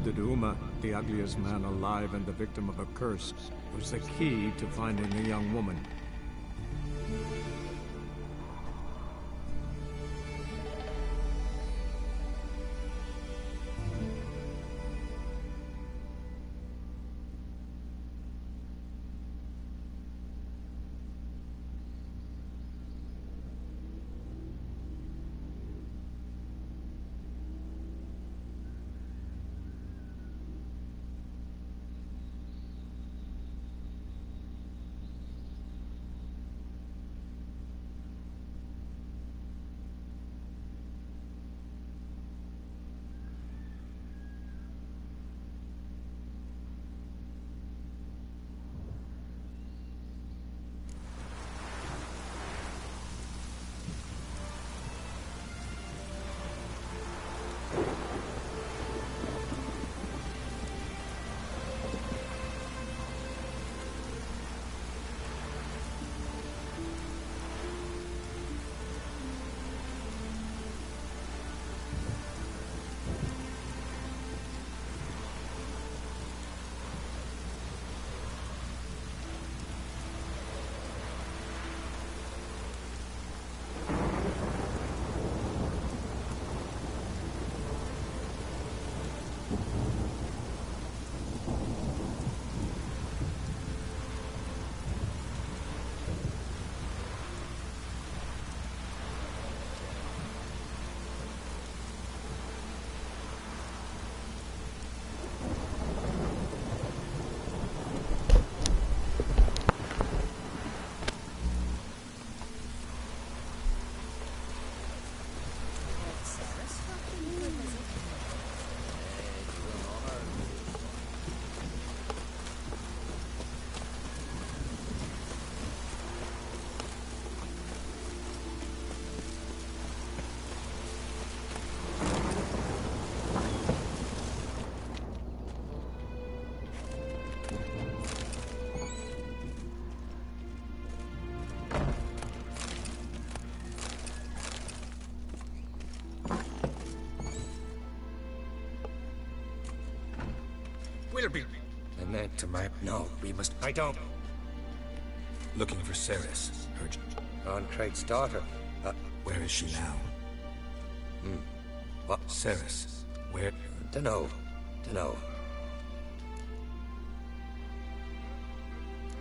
believed that Uma, the ugliest man alive and the victim of a curse, was the key to finding the young woman. Will be. And then to my... No, we must... I don't. Looking for Ceres. Urgent. On Craig's daughter. Where is she now? What? Ceres. Where? Dunno.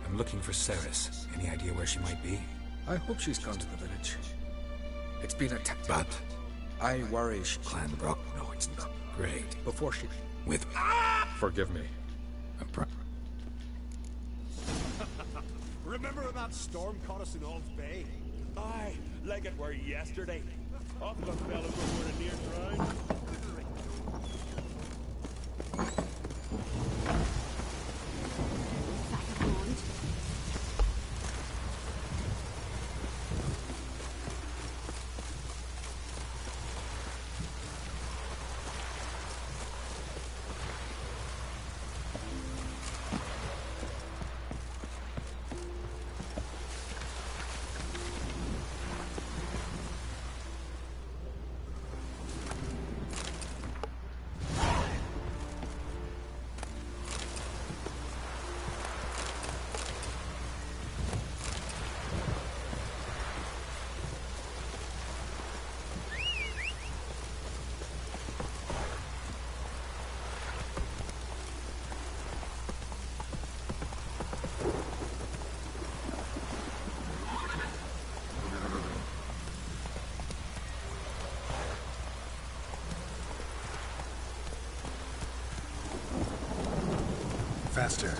I'm looking for Ceres. Any idea where she might be? I hope she's gone to the village. It's been attacked. But... I worry she... Clanbrook? No, it's not. Great. Before she... With... Forgive me. Remember when that storm caught us in Old Bay? Aye, like it were yesterday. Half the fellas were near drowned. Faster.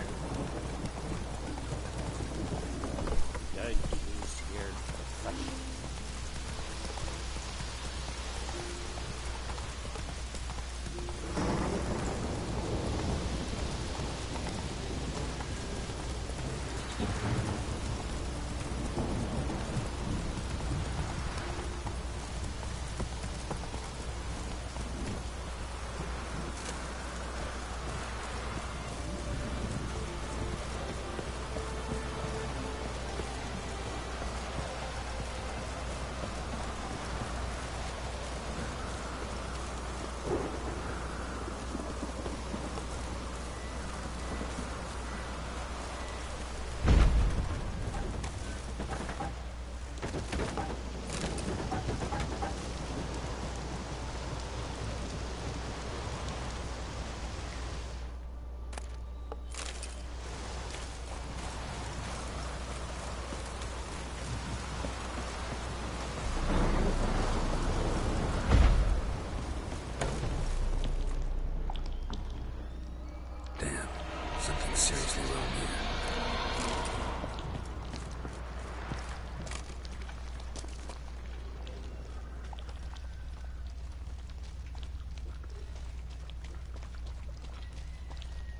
seriously wrong here.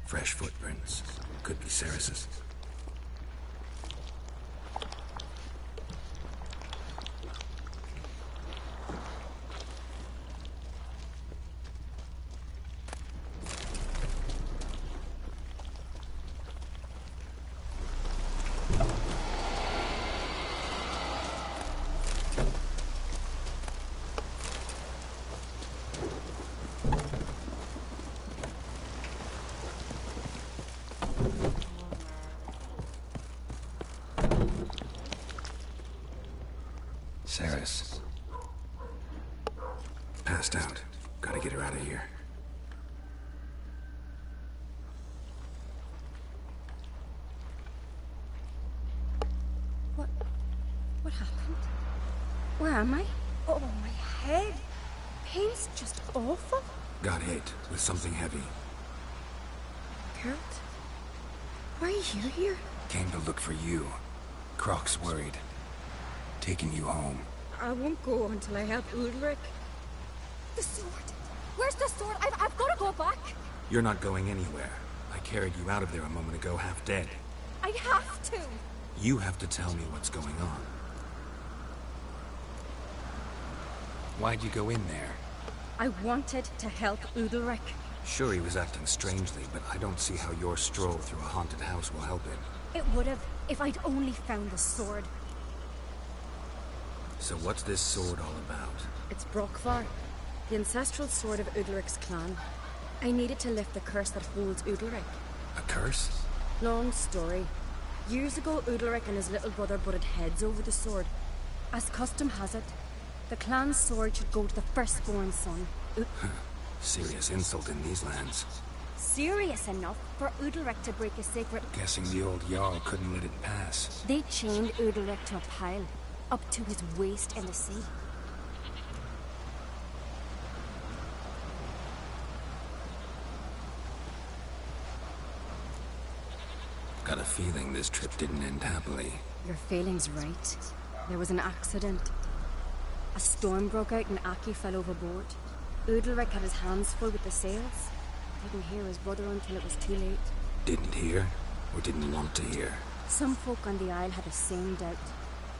Fresh footprints. Could be Ceres's. Ceres. Passed out. Gotta get her out of here. What happened? Where am I? Oh, my head. Pain's just awful. Got hit with something heavy. Kurt? Why are you here? Came to look for you. Croc's worried. Taking you home. I won't go until I help Ulrich. The sword! Where's the sword? I've got to go back! You're not going anywhere. I carried you out of there a moment ago, half dead. I have to! You have to tell me what's going on. Why'd you go in there? I wanted to help Ulrich. Sure, he was acting strangely, but I don't see how your stroll through a haunted house will help him. It would have, if I'd only found the sword. So what's this sword all about? It's Brockvar, the ancestral sword of Ulrich's clan. I needed to lift the curse that holds Ulrich. A curse? Long story. Years ago, Ulrich and his little brother butted heads over the sword. As custom has it, the clan's sword should go to the firstborn son. Serious insult in these lands. Serious enough for Ulrich to break a sacred... Guessing the old Jarl couldn't let it pass. They chained Ulrich to a pile, up to his waist in the sea. Got a feeling this trip didn't end happily. Your feeling's right. There was an accident. A storm broke out and Aki fell overboard. Ulrich had his hands full with the sails. Didn't hear his brother until it was too late. Didn't hear, or didn't want to hear? Some folk on the isle had the same doubt,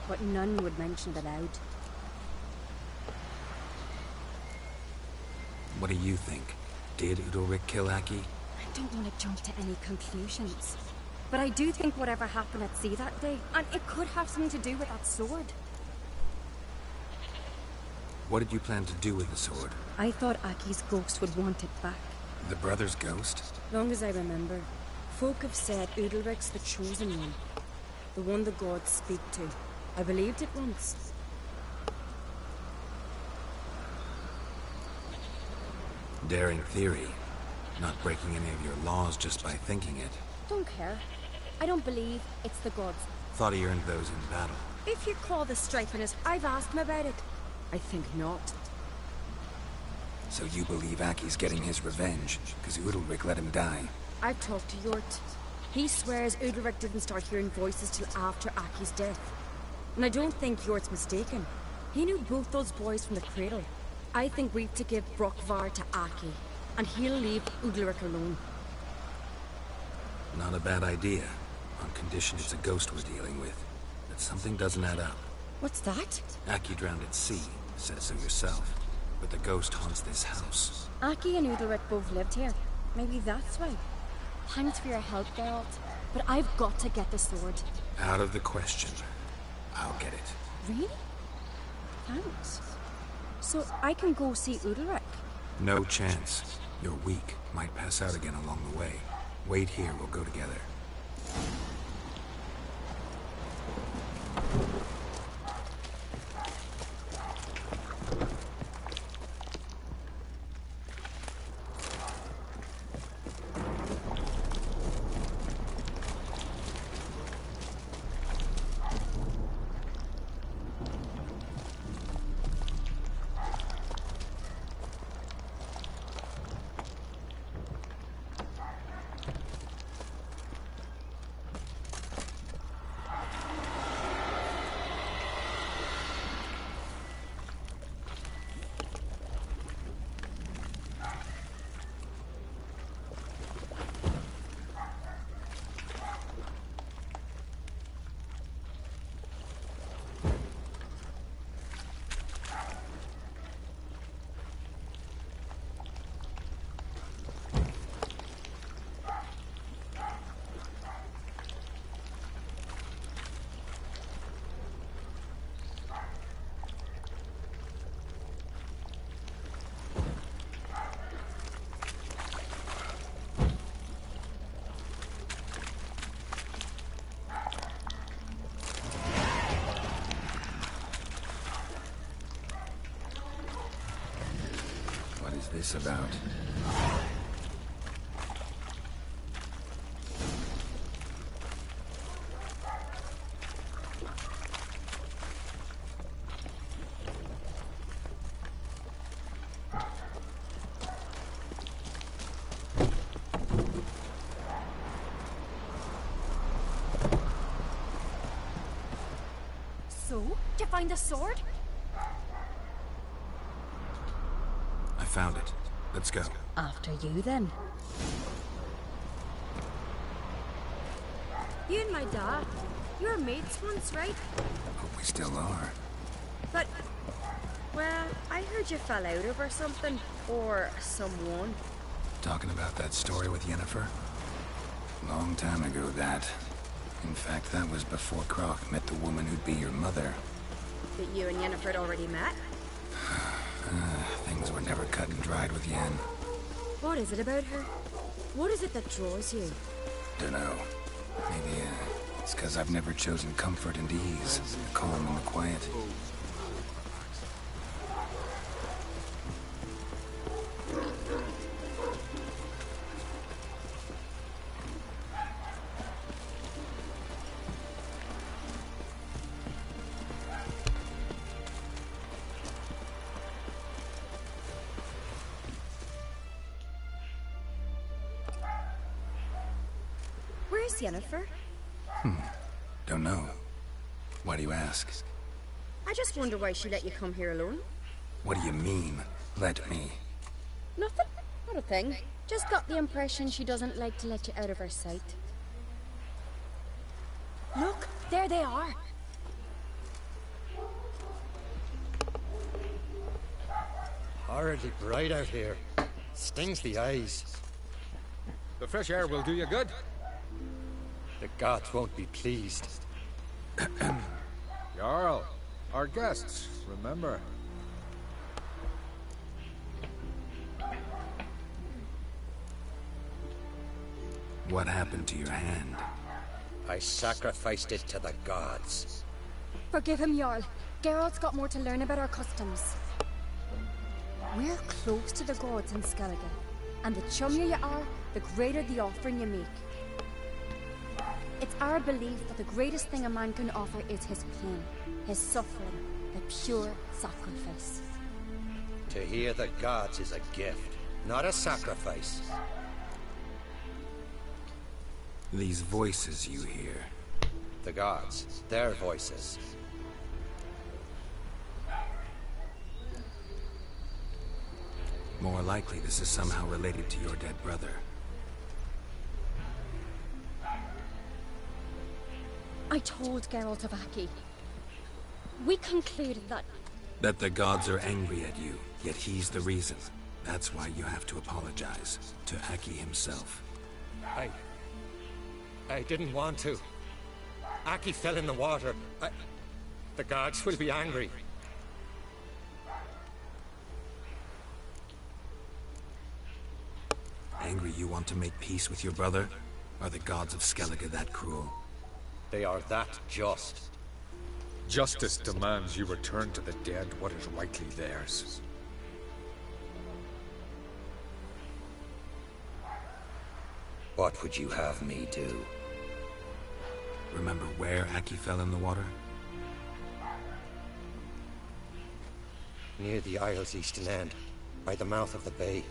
but none would mention it aloud. What do you think? Did Ulrich kill Aki? I don't want to jump to any conclusions. But I do think whatever happened at sea that day, and it could have something to do with that sword. What did you plan to do with the sword? I thought Aki's ghost would want it back. The brother's ghost? Long as I remember, folk have said Ulrich's the chosen one. The one the gods speak to. I believed it once. Daring theory. Not breaking any of your laws just by thinking it. Don't care. I don't believe it's the gods. Thought he earned those in battle. If you call the strife in it, I've asked him about it. I think not. So you believe Aki's getting his revenge, because Ulrich let him die? I've talked to Yort. He swears Ulrich didn't start hearing voices till after Aki's death. And I don't think Yort's mistaken. He knew both those boys from the cradle. I think we've to give Brockvar to Aki, and he'll leave Ulrich alone. Not a bad idea, on condition it's a ghost we're dealing with. But something doesn't add up. What's that? Aki drowned at sea, said so yourself. But the ghost haunts this house. Aki and Ulrich both lived here. Maybe that's why. Thanks for your help, Geralt. But I've got to get the sword. Out of the question. I'll get it. Really? Thanks. So I can go see Ulrich? No chance. You're weak. Might pass out again along the way. Wait here, we'll go together. this about? So, did you find the sword? I found it. Let's go. After you, then. You and my dad, you were mates once, right? Hope we still are. But, well, I heard you fell out over something. Or someone. Talking about that story with Yennefer? Long time ago, that. In fact, that was before Croc met the woman who'd be your mother. That you and Yennefer had already met? Things were never cut and dried with Yen. What is it about her? What is it that draws you? Dunno. Maybe, it's 'cause I've never chosen comfort and ease, the calm and the quiet. Where's Yennefer? Don't know. Why do you ask? I just wonder why she let you come here alone. What do you mean, let me? Nothing. Not a thing. Just got the impression she doesn't like to let you out of her sight. Look, there they are. Horridly bright out here. Stings the eyes. The fresh air will do you good. The gods won't be pleased. Jarl, our guests, remember. What happened to your hand? I sacrificed it to the gods. Forgive him, Jarl. Geralt's got more to learn about our customs. We're close to the gods in Skellige, and the chummier you are, the greater the offering you make. It's our belief that the greatest thing a man can offer is his pain, his suffering, the pure sacrifice. To hear the gods is a gift, not a sacrifice. These voices you hear. The gods, their voices. More likely this is somehow related to your dead brother. I told Geralt of Aki. We concluded that... That the gods are angry at you, yet he's the reason. That's why you have to apologize to Aki himself. I didn't want to. Aki fell in the water. The gods will be angry. Angry you want to make peace with your brother? Are the gods of Skellige that cruel? They are that just. Justice demands you return to the dead what is rightly theirs. What would you have me do? Remember where Aki fell in the water? Near the Isle's eastern end, by the mouth of the bay.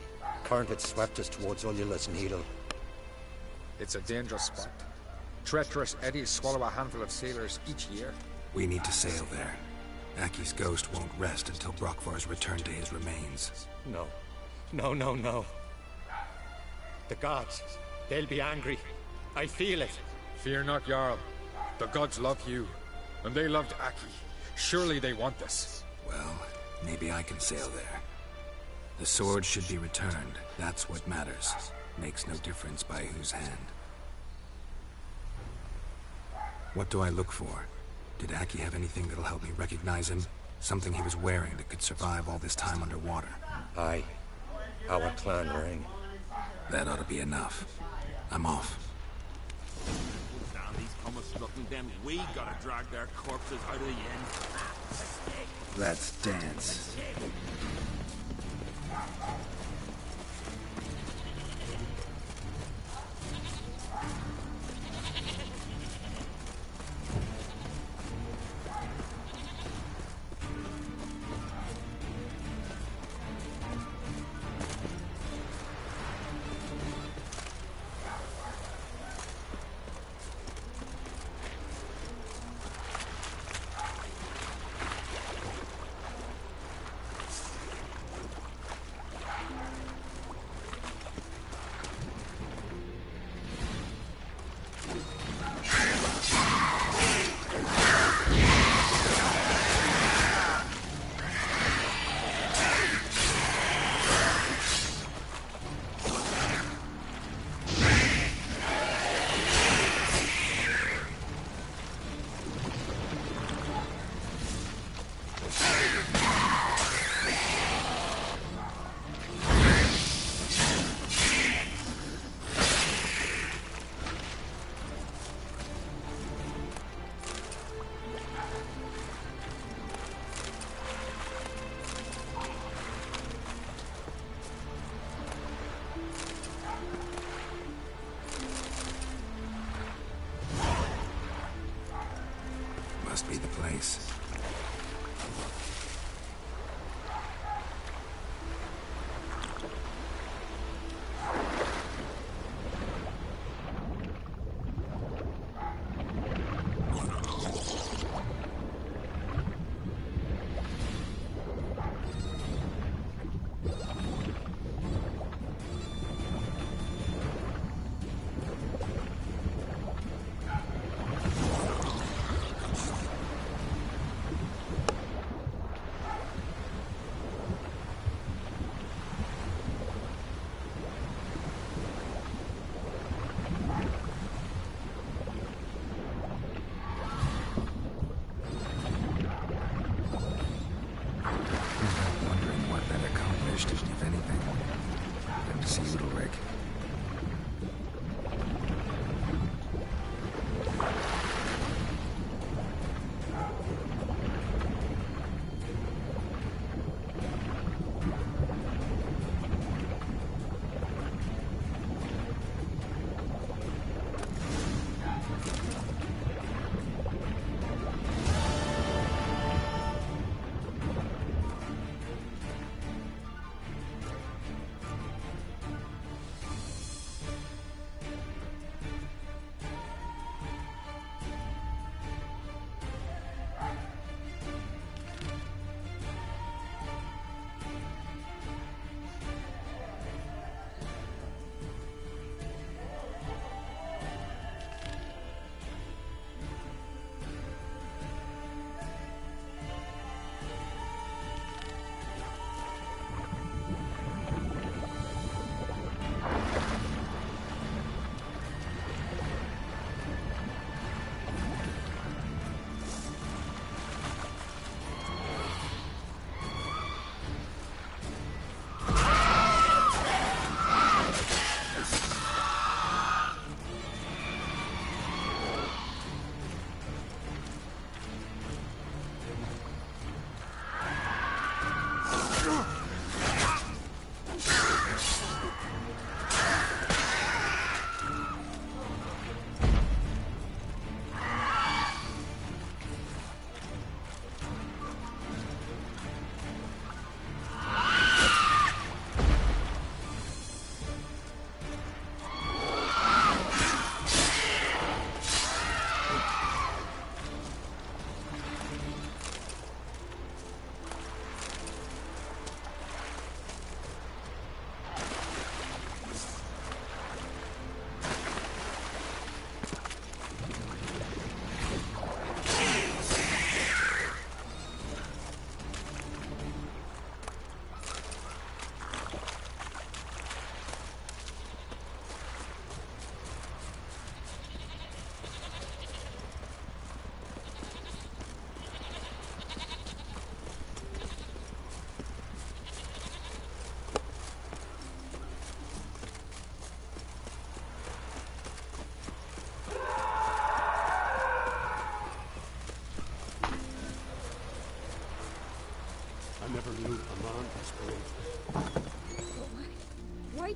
Current had swept us towards Ullula's Needle. It's a dangerous spot. Treacherous eddies swallow a handful of sailors each year. We need to sail there. Aki's ghost won't rest until Brokvar's returned to his remains. No. No. The gods, they'll be angry. I feel it. Fear not, Jarl. The gods love you, and they loved Aki. Surely they want this. Well, maybe I can sail there. The sword should be returned. That's what matters. Makes no difference by whose hand. What do I look for? Did Aki have anything that'll help me recognize him? Something he was wearing that could survive all this time underwater? Aye. Our clan ring. That ought to be enough. I'm off. Damn, these coming strutting them. We gotta drag their corpses out of the inn. Let's dance.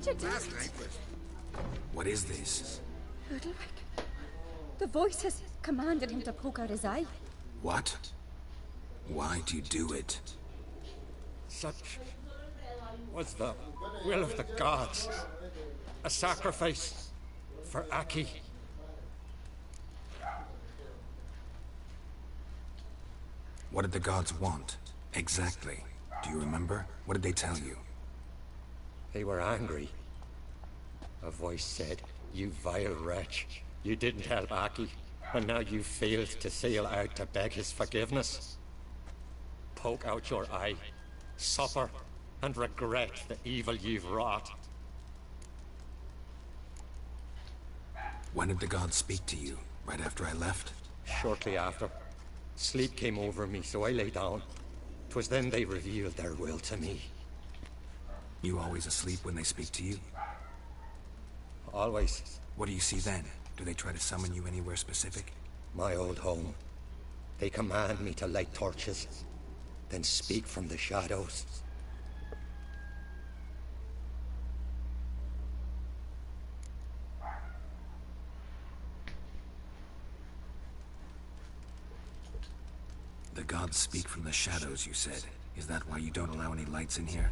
Why'd you do Last it? night was... What is this? Udalric. The voices commanded him to poke out his eye. What? Why do you do it? Such was the will of the gods. A sacrifice for Aki. What did the gods want? Exactly. Do you remember? What did they tell you? They were angry. A voice said, "You vile wretch. You didn't help Aki, and now you failed to sail out to beg his forgiveness. Poke out your eye, suffer, and regret the evil you've wrought." When did the gods speak to you? Right after I left? Shortly after, sleep came over me, so I lay down. 'Twas then they revealed their will to me. You always asleep when they speak to you? Always. What do you see then? Do they try to summon you anywhere specific? My old home. They command me to light torches, then speak from the shadows. The gods speak from the shadows, you said. Is that why you don't allow any lights in here?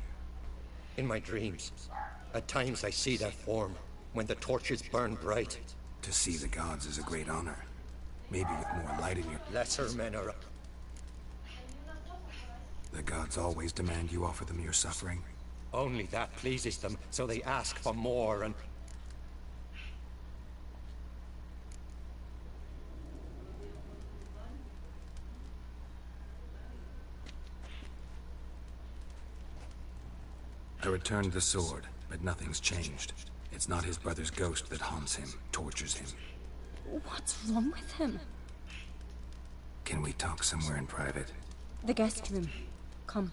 In my dreams, at times I see their form, when the torches burn bright. To see the gods is a great honor. Maybe with more light in your... Lesser men are... The gods always demand you offer them your suffering? Only that pleases them, so they ask for more and... I returned the sword, but nothing's changed. It's not his brother's ghost that haunts him, tortures him. What's wrong with him? Can we talk somewhere in private? The guest room. Come.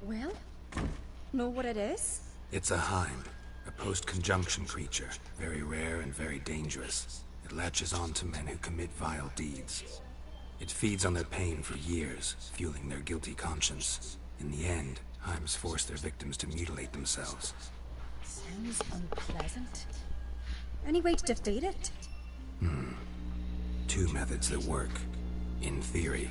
Well, know what it is? It's a Heim, a post-conjunction creature, very rare and very dangerous. It latches on to men who commit vile deeds. It feeds on their pain for years, fueling their guilty conscience. In the end, Heims force their victims to mutilate themselves. Sounds unpleasant. Any way to defeat it? Two methods that work, in theory.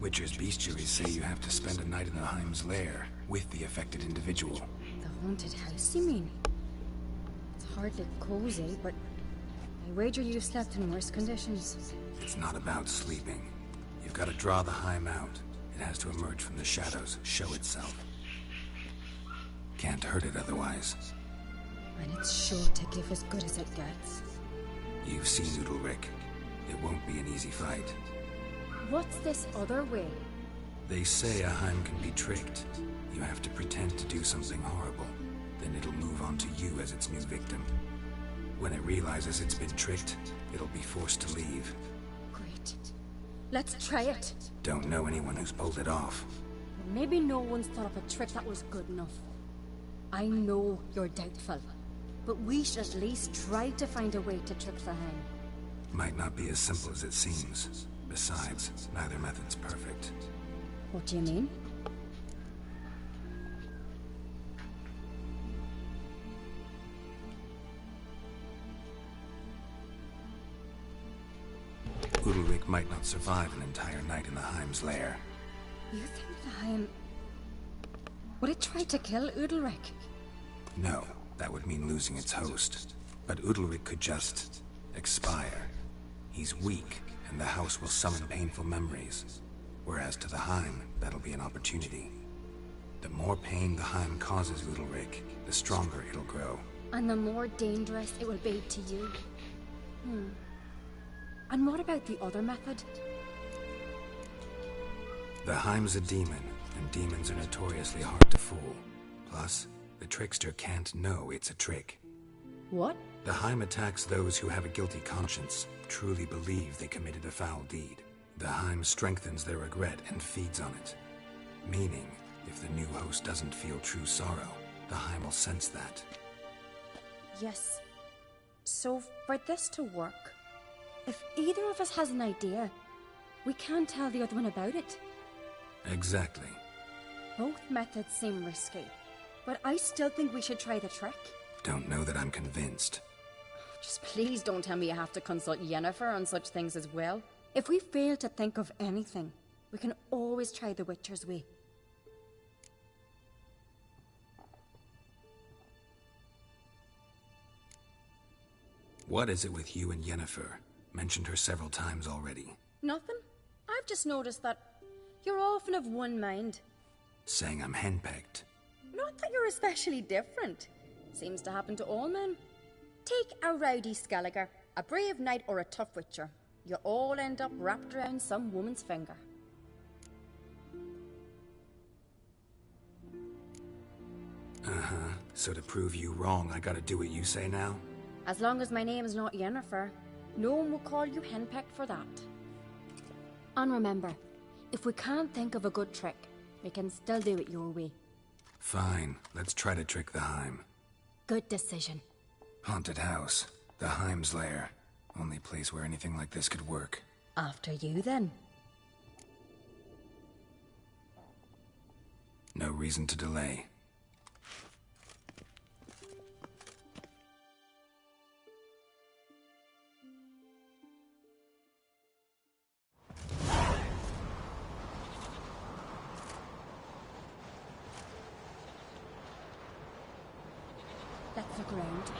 Witcher's bestiaries say you have to spend a night in the Heim's lair with the affected individual. The haunted house, you mean? It's hardly cozy, but I wager you slept in worse conditions. It's not about sleeping. You've got to draw the Heim out. It has to emerge from the shadows, show itself. Can't hurt it otherwise. And it's sure to give as good as it gets. You've seen Udalric. It won't be an easy fight. What's this other way? They say a Heim can be tricked. You have to pretend to do something horrible. Then it'll move on to you as its new victim. When it realizes it's been tricked, it'll be forced to leave. Great. Let's try it. Don't know anyone who's pulled it off. Maybe no one's thought up a trick that was good enough. I know you're doubtful, but we should at least try to find a way to trick the Heim. Might not be as simple as it seems. Besides, neither method's perfect. What do you mean? Udalric might not survive an entire night in the Heim's lair. You think the Heim... Would it try to kill Udalric? No, that would mean losing its host. But Udalric could just... expire. He's weak, and the house will summon painful memories. Whereas to the Heim, that'll be an opportunity. The more pain the Heim causes Udalric, the stronger it'll grow. And the more dangerous it will be to you. And what about the other method? The Heim's a demon, and demons are notoriously hard to fool. Plus, the trickster can't know it's a trick. What? The Heim attacks those who have a guilty conscience, truly believe they committed a foul deed. The Heim strengthens their regret and feeds on it. Meaning, if the new host doesn't feel true sorrow, The Heim will sense that. Yes. So, for this to work, if either of us has an idea, we can't tell the other one about it. Exactly. Both methods seem risky, but I still think we should try the trick. Don't know that I'm convinced. Just please don't tell me you have to consult Yennefer on such things as well. If we fail to think of anything, we can always try the Witcher's way. What is it with you and Yennefer? Mentioned her several times already. Nothing. I've just noticed that you're often of one mind. Saying I'm henpecked. Not that you're especially different. Seems to happen to all men. Take a rowdy Skellige, a brave knight or a tough witcher. You all end up wrapped around some woman's finger. Uh-huh. So to prove you wrong, I gotta do what you say now? As long as my name is not Yennefer, no one will call you henpecked for that. And remember, if we can't think of a good trick, we can still do it your way. Fine, let's try to trick the Heim. Good decision. Haunted house. The Heim's lair. Only place where anything like this could work. After you, then. No reason to delay. Let's look around.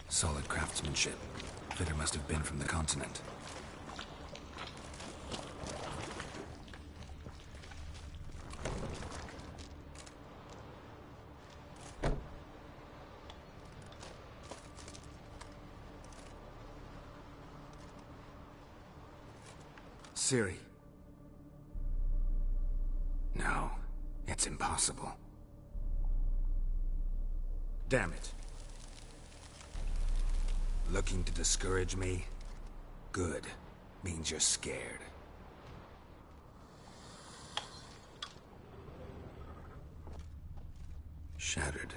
Solid craftsmanship. Fitter must have been from the continent. Ciri. No, it's impossible. Damn it. Looking to discourage me? Good. Means you're scared. Shattered.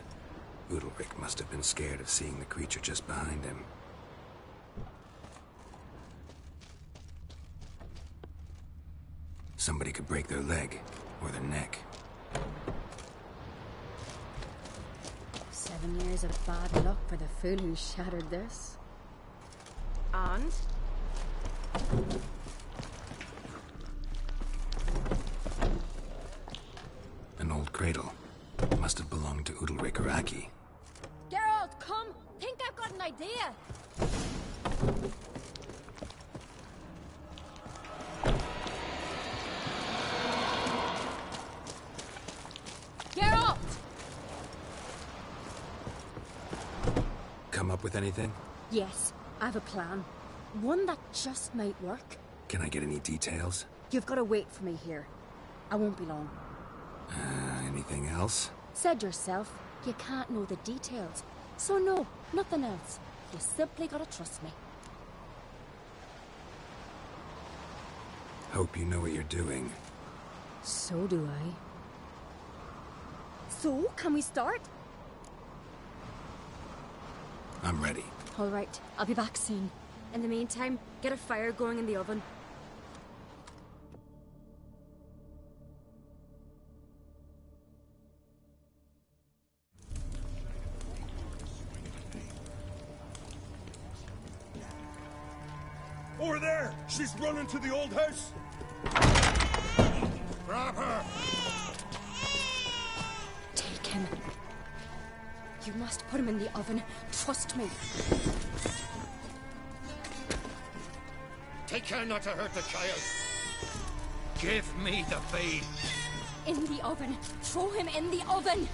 Udalric must have been scared of seeing the creature just behind him. Somebody could break their leg, or their neck. 7 years of bad luck for the fool who shattered this. And? An old cradle. Must have belonged to Udalric or Aki. Geralt, come! Think I've got an idea! Geralt! Come up with anything? Yes, I have a plan. One that just might work. Can I get any details? You've got to wait for me here. I won't be long. Anything else? Said yourself, you can't know the details. So no, nothing else. You simply gotta trust me. Hope you know what you're doing. So do I. So, can we start? I'm ready. All right, I'll be back soon. In the meantime, get a fire going in the oven. Over there! She's running to the old house! Grab her! Take him. You must put him in the oven. Trust me. Take care not to hurt the child. Give me the feed. In the oven. Throw him in the oven.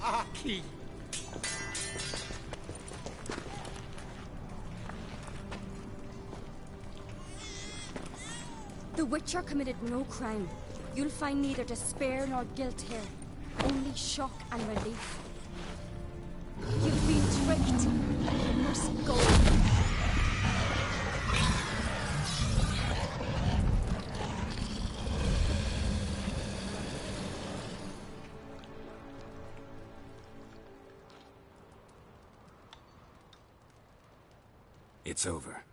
Aki! The Witcher committed no crime. You'll find neither despair nor guilt here. Only shock and relief. You've been tricked. You must go. It's over.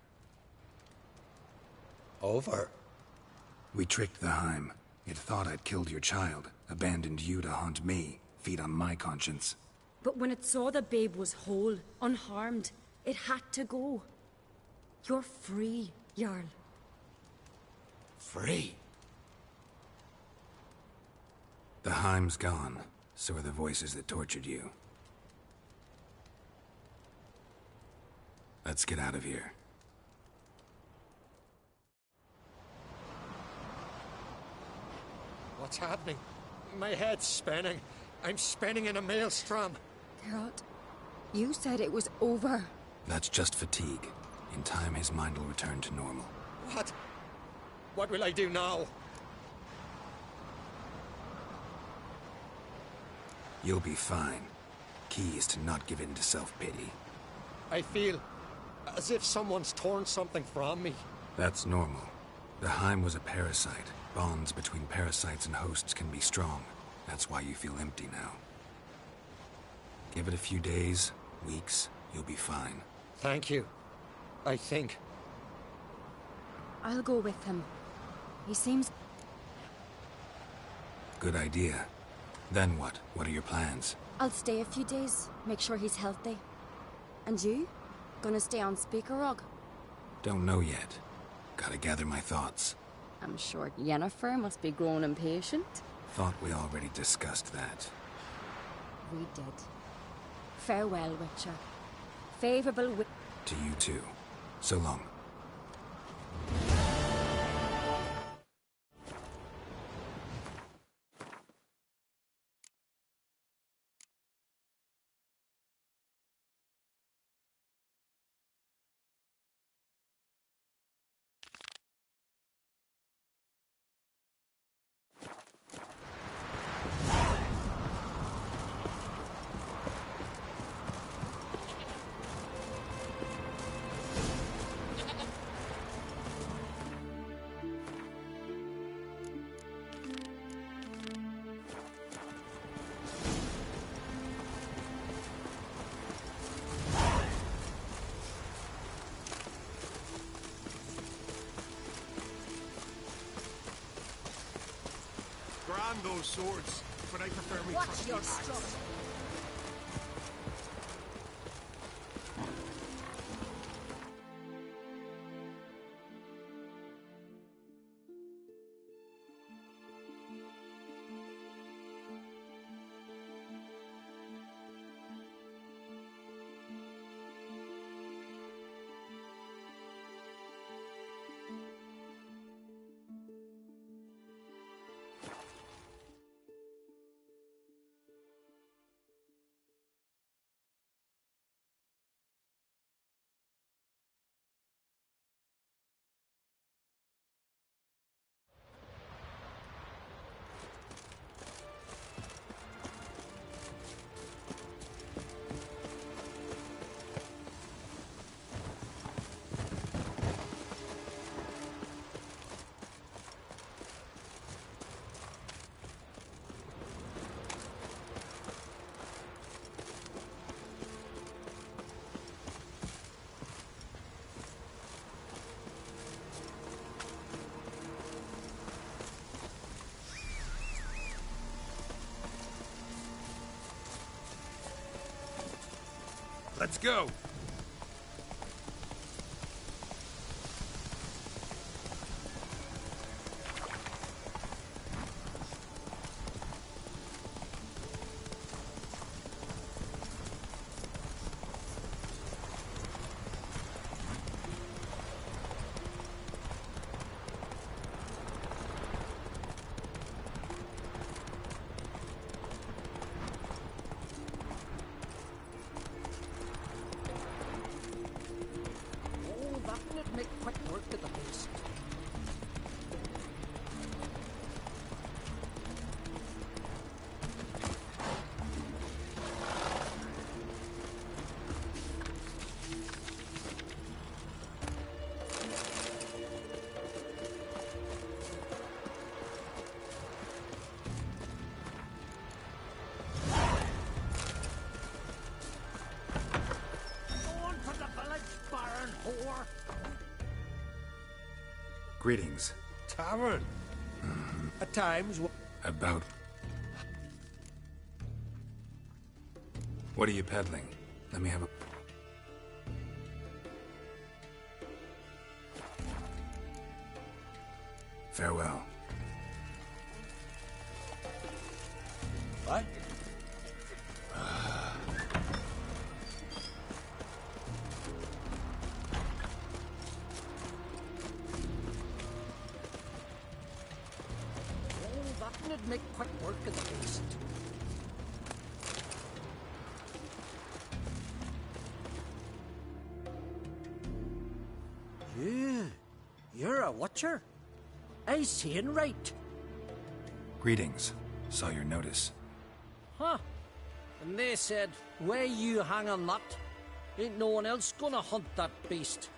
Over? We tricked the Heim. It thought I'd killed your child, abandoned you to haunt me, feed on my conscience. But when it saw the babe was whole, unharmed, it had to go. You're free, Jarl. Free? The Heim's gone, so are the voices that tortured you. Let's get out of here. What's happening? My head's spinning. I'm spinning in a maelstrom. Geralt, you said it was over. That's just fatigue. In time, his mind will return to normal. What? What will I do now? You'll be fine. Key is to not give in to self-pity. I feel as if someone's torn something from me. That's normal. The Heim was a parasite. Bonds between parasites and hosts can be strong. That's why you feel empty now. Give it a few days, weeks, you'll be fine. Thank you. I think. I'll go with him. He seems... Good idea. Then what? What are your plans? I'll stay a few days, make sure he's healthy. And you? Gonna stay on Speaker Rog? Don't know yet. Gotta gather my thoughts. I'm sure Yennefer must be growing impatient. Thought we already discussed that. We did. Farewell, Witcher. Favorable To you too. So long. Grand those swords, but I prefer me Watch trusty your axe. strut. Let's go! Greetings. Tavern. At times... About... What are you peddling? Let me have a... Farewell. What? That'd make quick work of the beast. You're a watcher? I seen right. Greetings. Saw your notice. Huh. And they said, where you hang on that, ain't no one else gonna hunt that beast.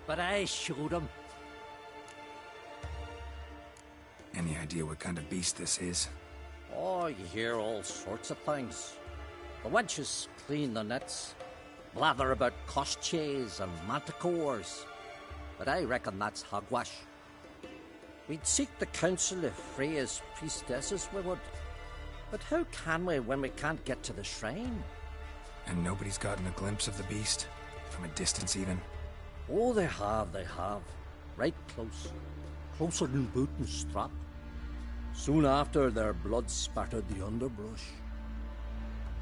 But I showed 'em. Any idea what kind of beast this is? Oh, you hear all sorts of things. The wenches clean the nets, blather about koshches and manticores. But I reckon that's hogwash. We'd seek the counsel of Freya's priestesses, we would. But how can we when we can't get to the shrine? And nobody's gotten a glimpse of the beast? From a distance, even? Oh, they have. Right close. Closer than boot and strap. Soon after, their blood spattered the underbrush.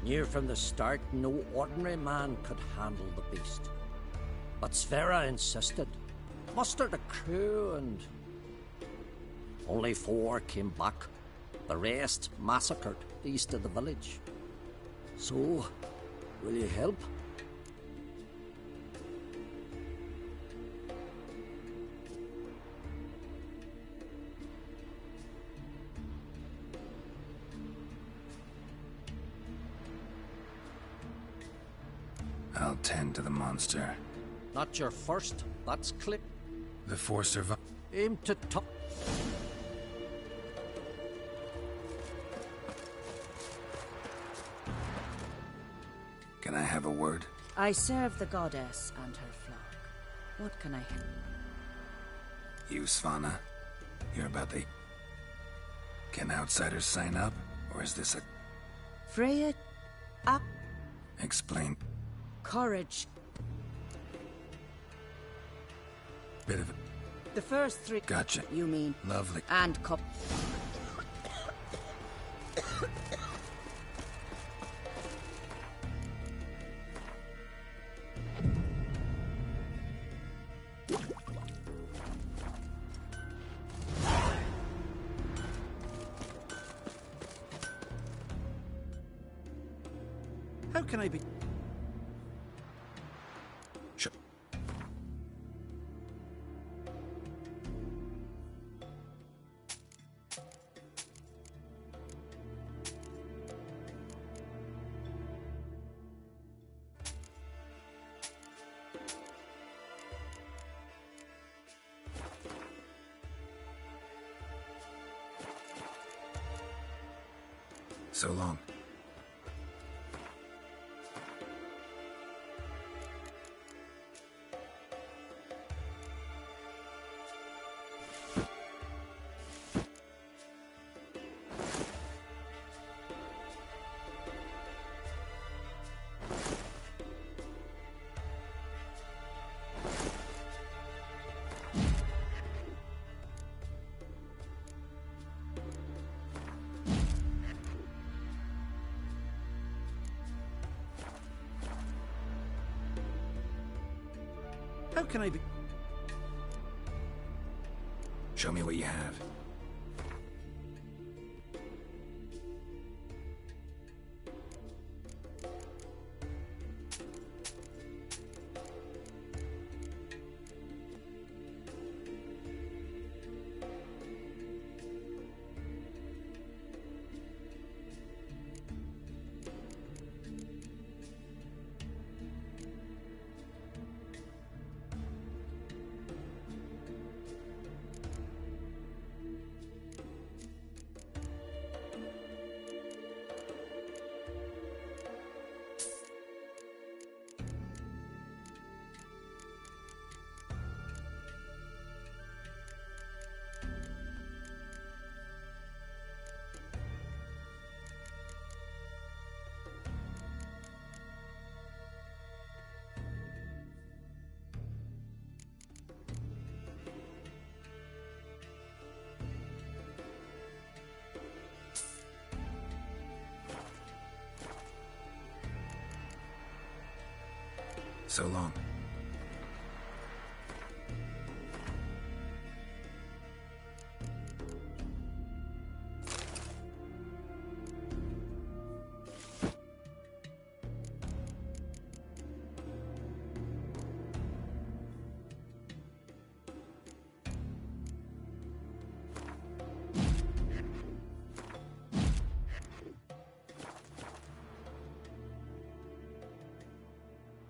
Near from the start, no ordinary man could handle the beast. But Sverre insisted. Mustered a crew and... Only 4 came back. The rest massacred east of the village. So, will you help? I'll tend to the monster. Not your first, that's click. The 4 survive. Aim to top. Can I have a word? I serve the goddess and her flock. What can I help? You, Svanna? You're about the... Can outsiders sign up? Or is this a... Freya, up, Explain. courage. Bit of... The first 3. Gotcha. You mean? Lovely. And cup. How can I be... Sure. So long. How can I be... Show me what you have. So long.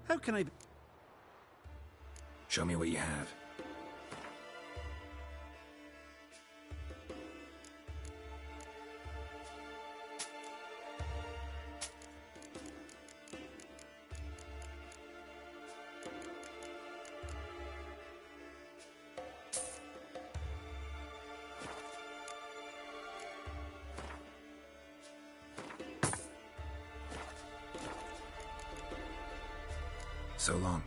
How can I... Show me what you have. So long.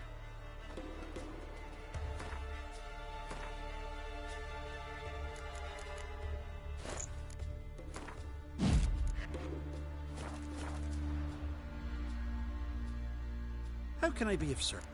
How can I be of service?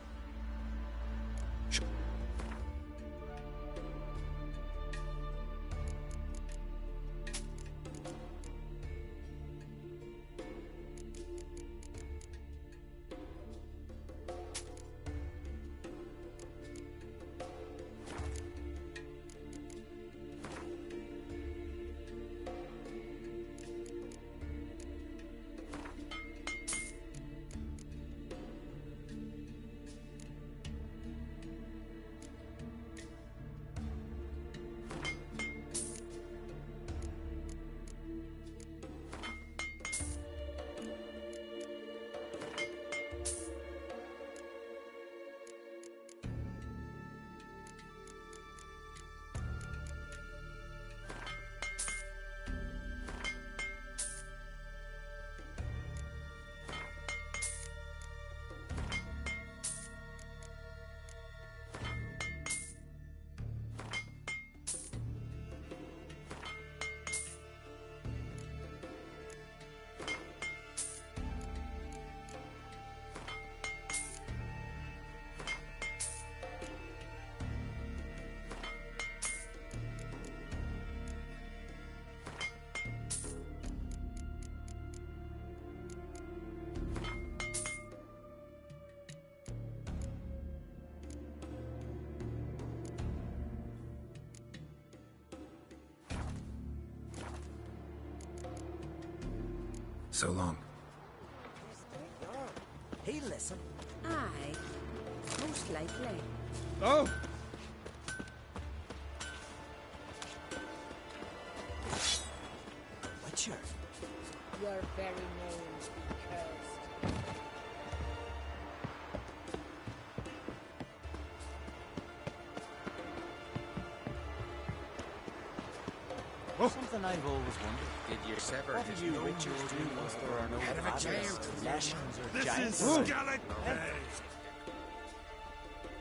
So long. Hey, listen. Aye. Most likely. Oh! Witcher. Your very name be cursed. Something I've always wondered. Did you sever What his do you nose? witchers do once there are no Head of a ladders, child. lashings, or This giants? is Skellige.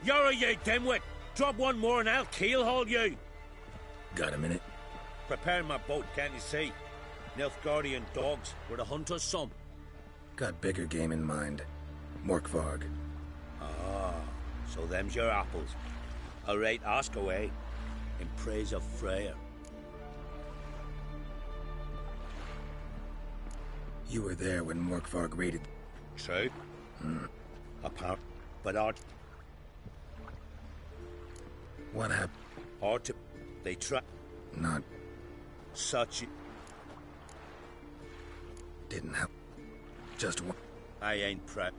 You're you dimwit! Drop one more and I'll keelhaul you! Got a minute? Prepare my boat, can't you see? Nilfgaardian dogs were the hunters some. Got bigger game in mind. Morkvarg. Ah, So them's your apples. All right, ask away. In praise of Freya. You were there when Morkvarg raided... True. Apart, but odd. What happened? Or to... They try... Not... Such... Didn't happen. Just one... I ain't proud.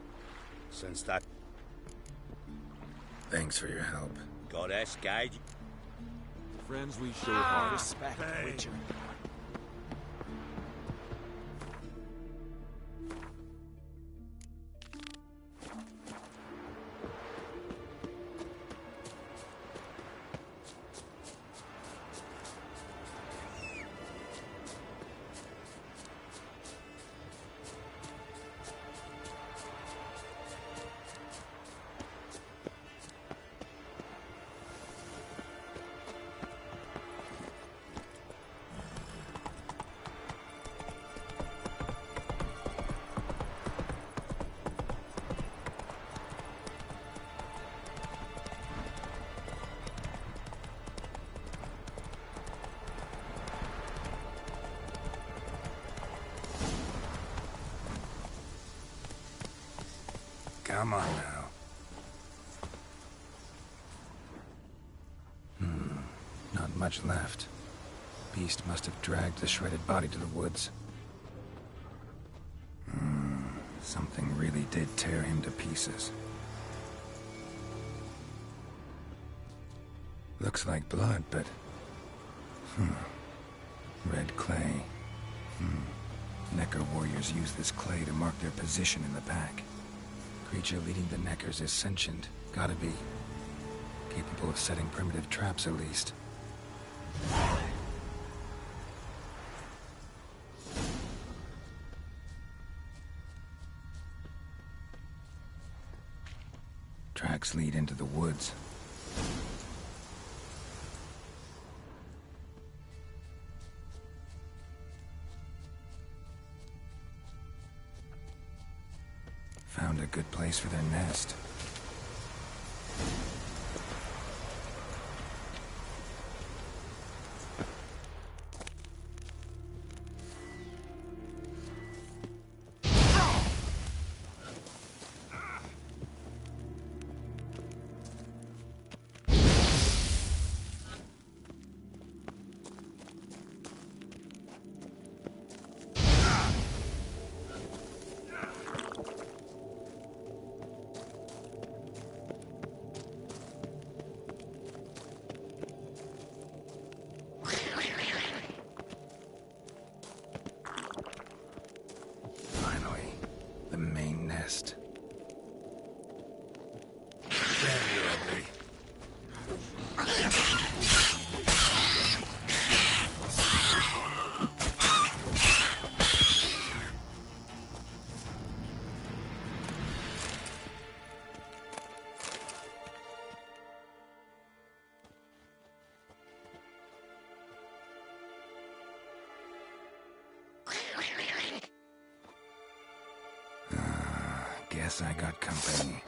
Since that... Thanks for your help. Goddess guide you. Friends we show hard respect, Witcher. Come on now. Not much left. Beast must have dragged the shredded body to the woods. Something really did tear him to pieces. Looks like blood, but... Red clay. Necker warriors use this clay to mark their position in the pack. Creature leading the Neckers is sentient. Gotta be. Capable of setting primitive traps, at least. Tracks lead into the woods. Found a good place for their nest. Guess I got company.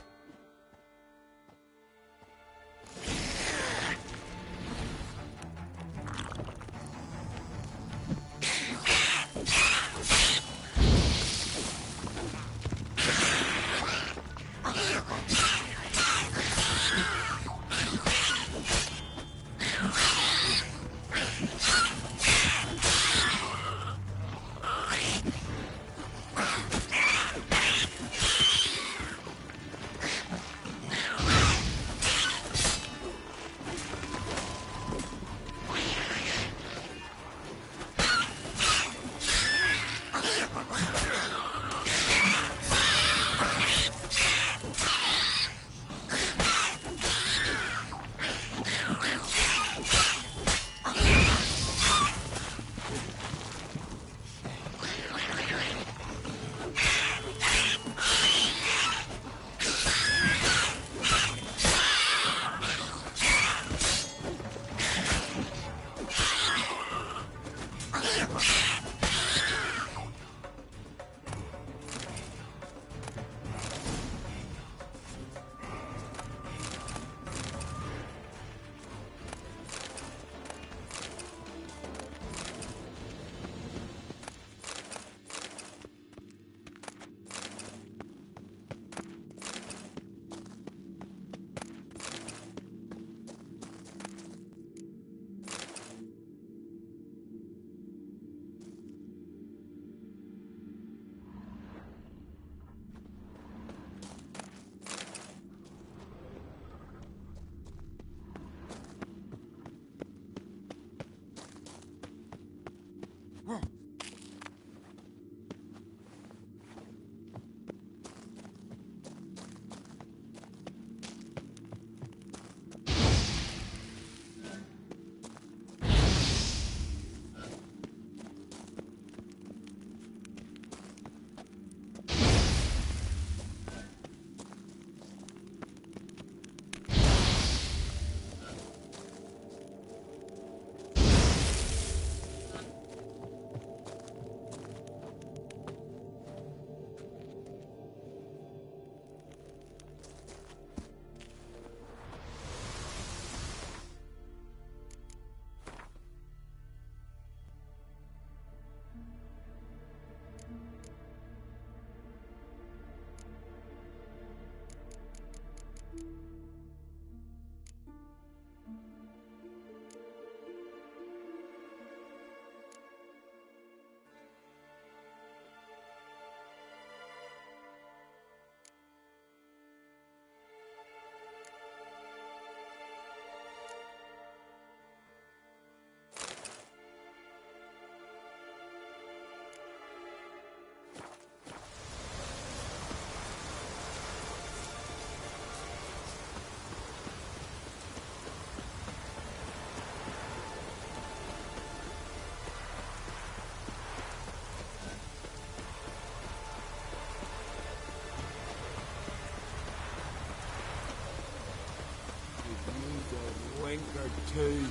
Wink or two.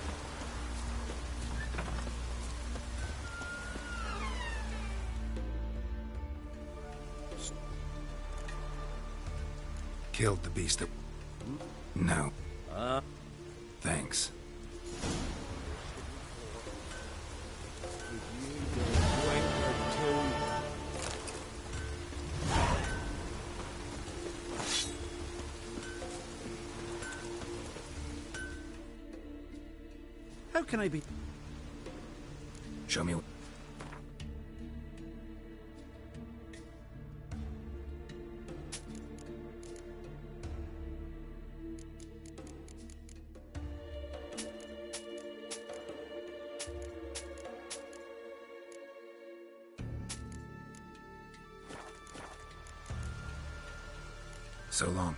Killed the beast that... No. Thanks. Wink or two. How can I be? Show me... So long.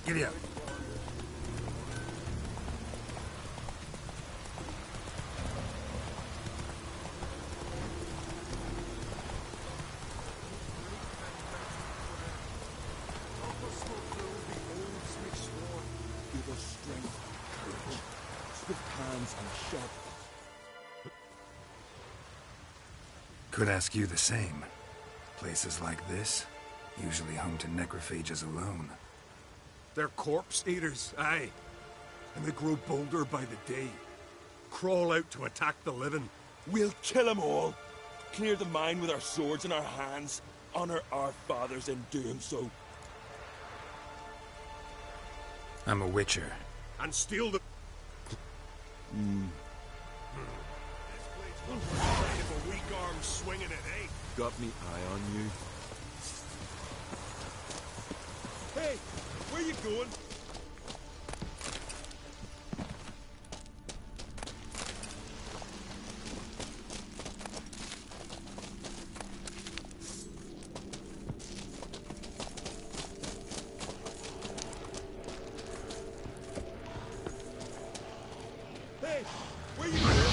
Giddy up. Could ask you the same. Places like this, usually home to necrophages alone. They're corpse eaters, aye. And they grow bolder by the day. Crawl out to attack the living. We'll kill them all. Clear the mine with our swords in our hands. Honor our fathers in doing so. I'm a witcher. And steal the... This blade's one side of a weak arm swinging it, eh? Got me eye on you. Hey, where you going? Hey, where you going?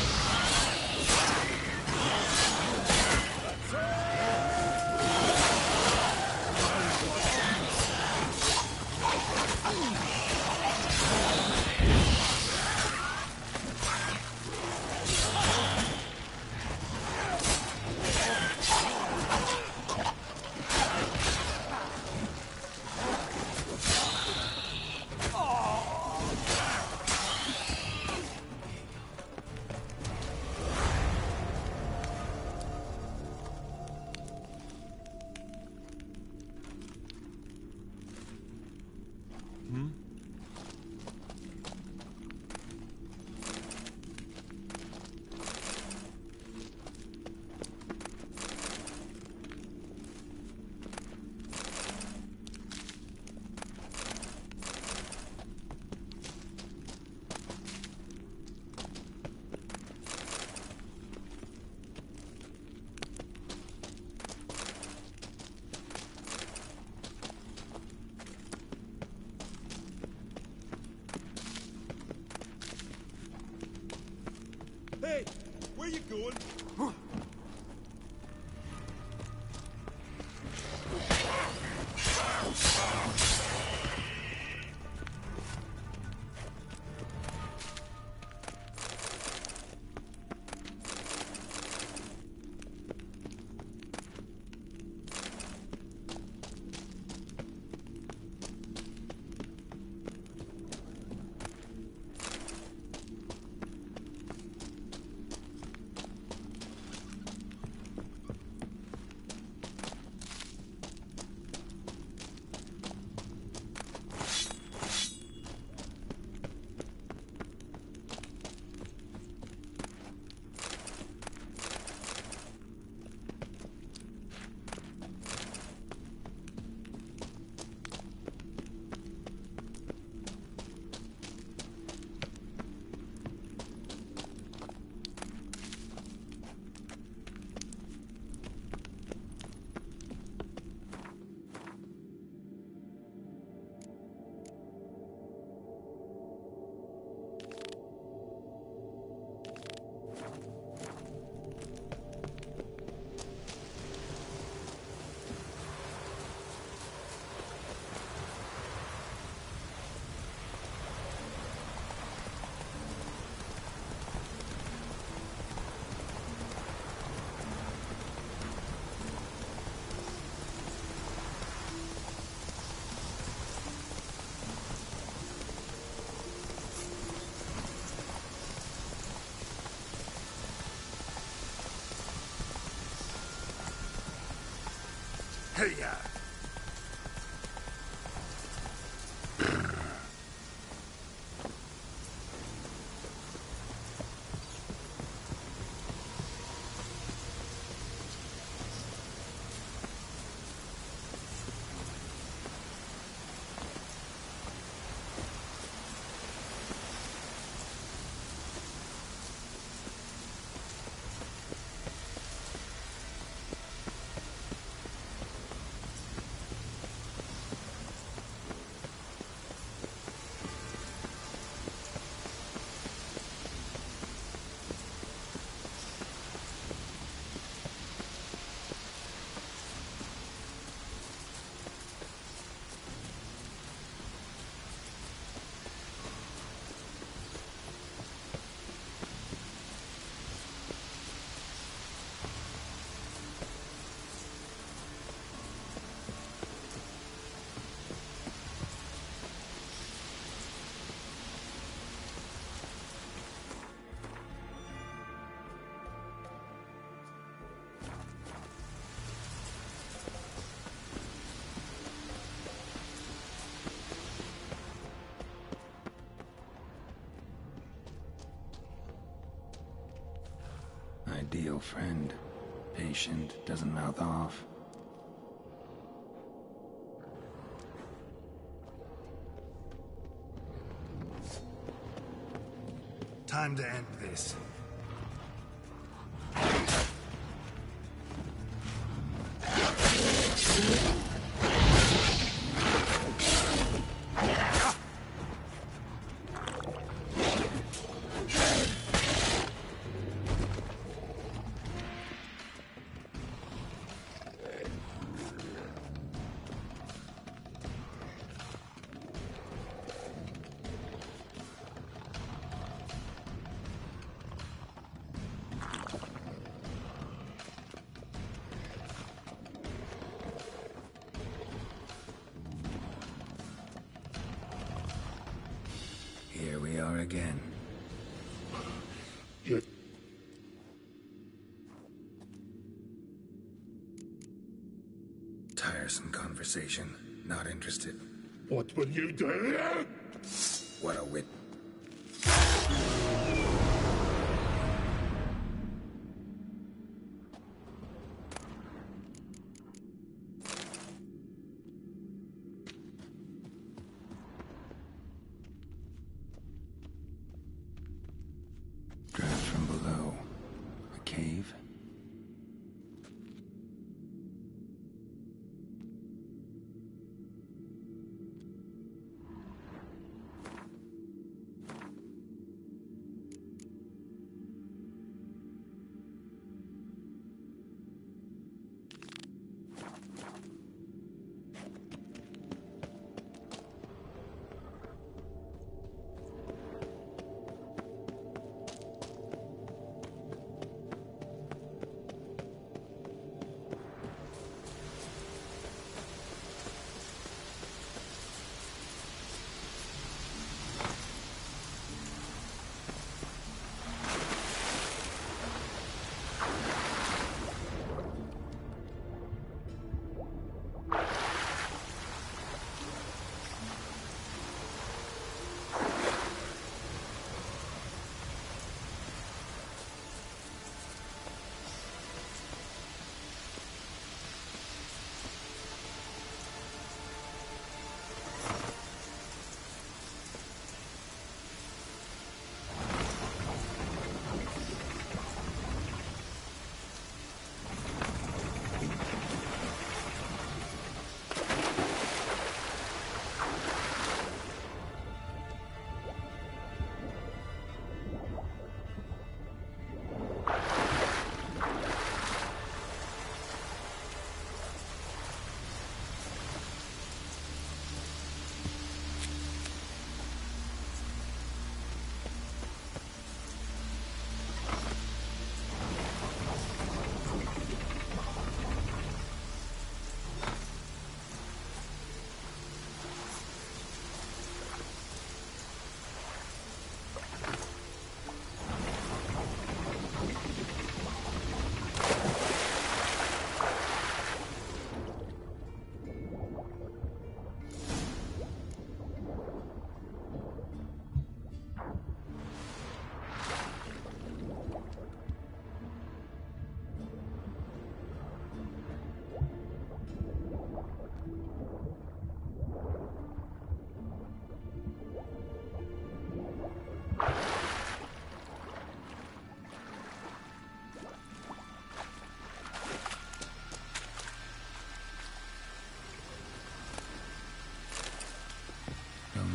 Hey, where you going? Hey-ya! Ideal friend. Patient, doesn't mouth off. Time to end this. Here we are again. Tiresome conversation. Not interested. What will you do? What a wit. Draft from below. A cave?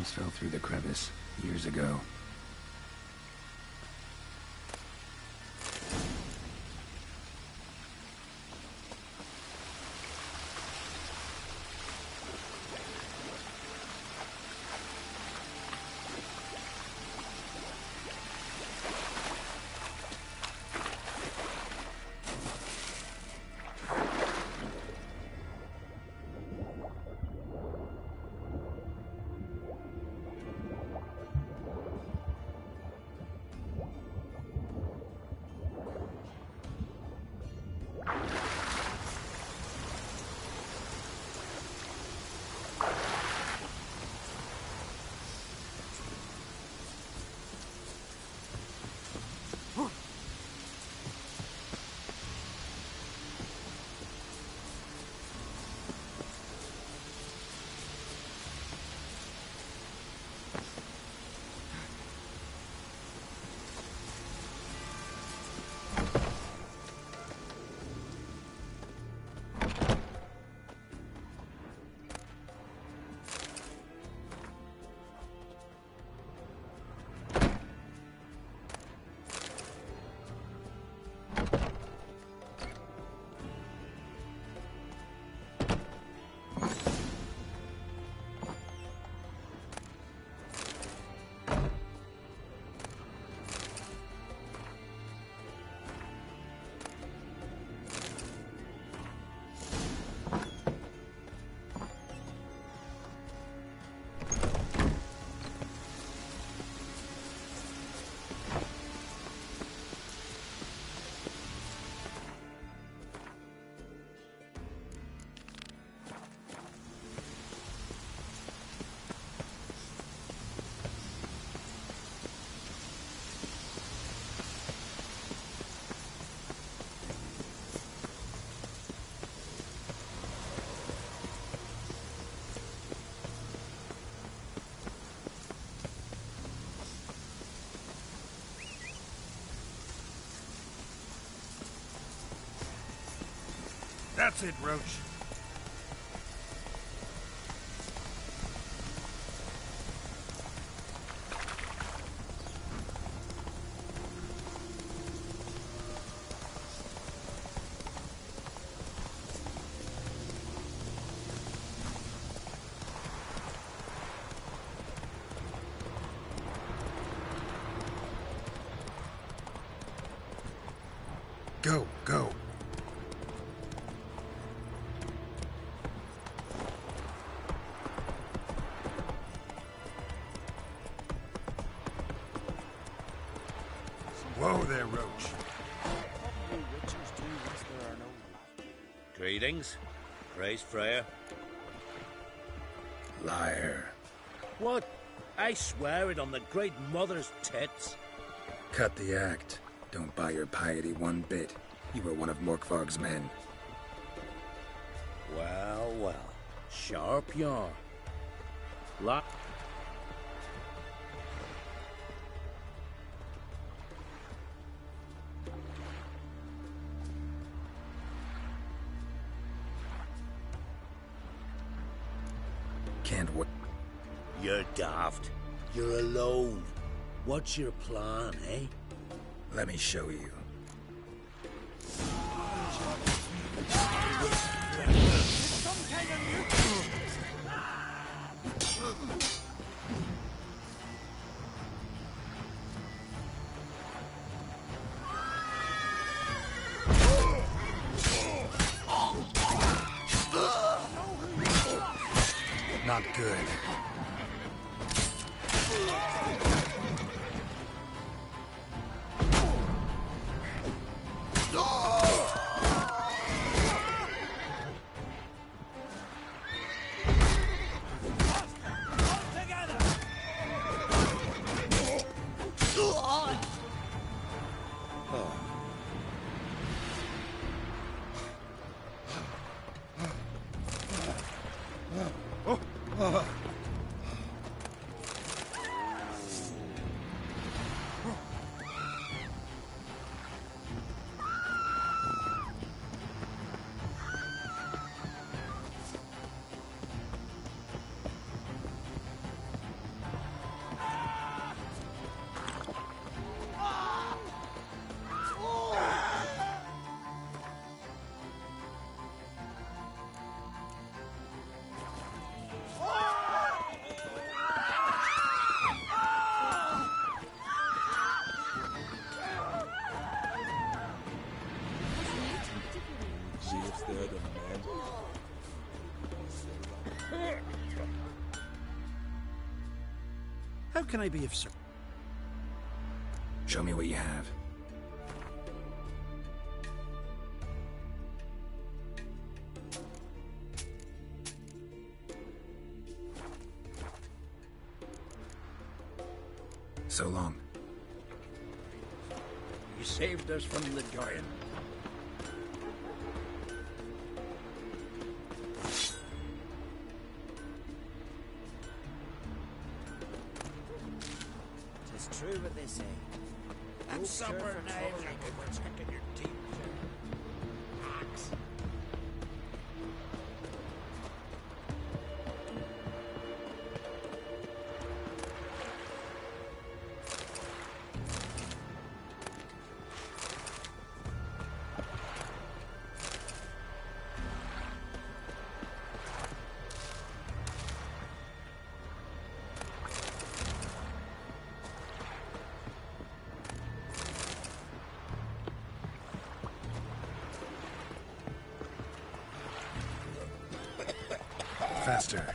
Things fell through the crevice years ago. That's it, Roach. Go, go. Whoa there, Roach. Greetings. Praise Freya. Liar. What? I swear it on the great mother's tits. Cut the act. Don't buy your piety one bit. You were one of Morkvarg's men. Well, well. Sharp yarn. Can't wait. You're daft. You're alone. What's your plan, eh? Let me show you. Not good. How can I be of service? Show me what you have. So long. You saved us from the giant. Tis true what they say. And supper now, like it was checking your teeth. Axe. Faster.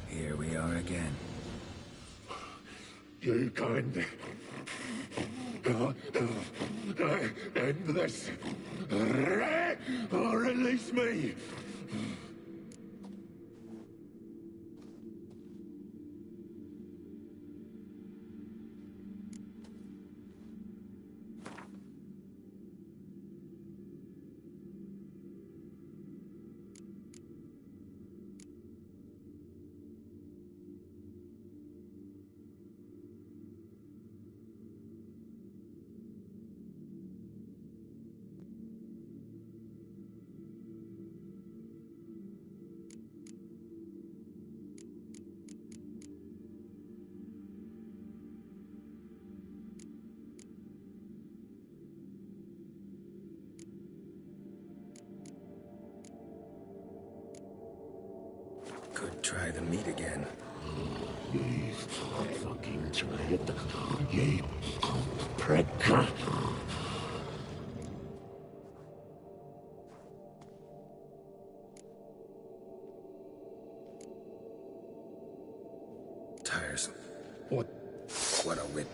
Here we are again. You can't end this. Or release me. Could try the meat again. Fucking try it. You prick. Tiresome. What? What a wit.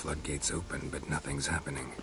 floodgates open, but nothing's happening.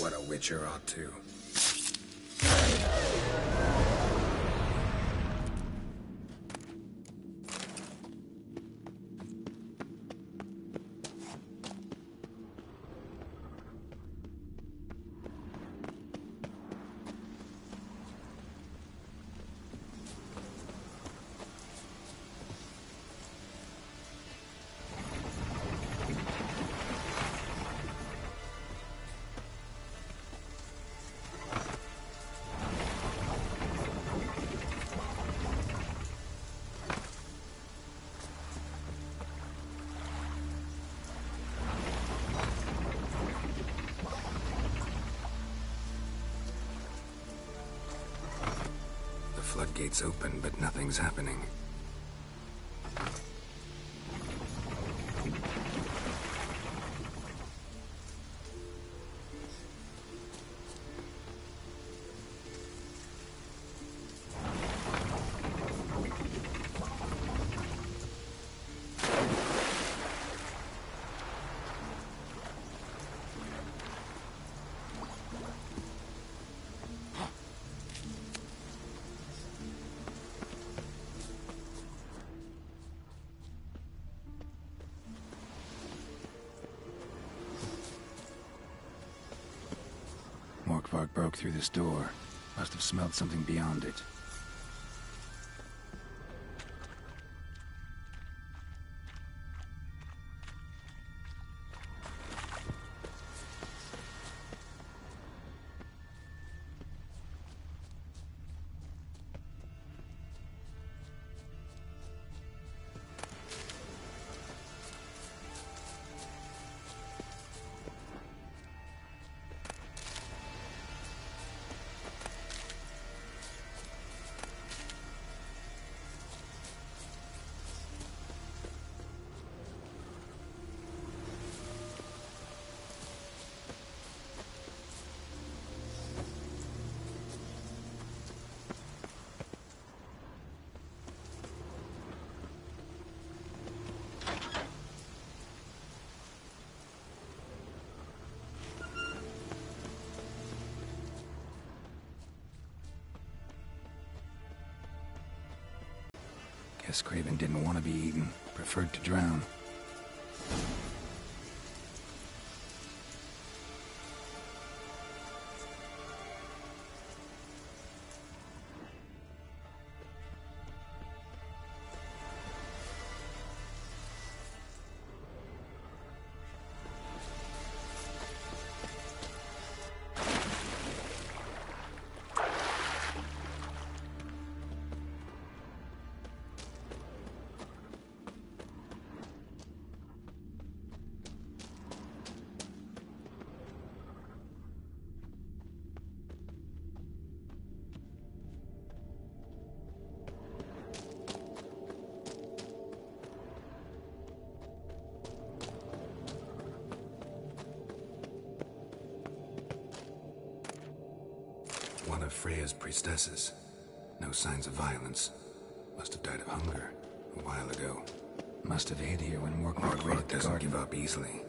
What a witcher ought to. Floodgates open, but nothing's happening. Morkvark broke through this door. Must have smelled something beyond it. Guess Craven didn't want to be eaten. Preferred to drown. of Freya's priestesses. No signs of violence. Must have died of hunger a while ago. Must have hid here when Morkmord doesn't give up easily.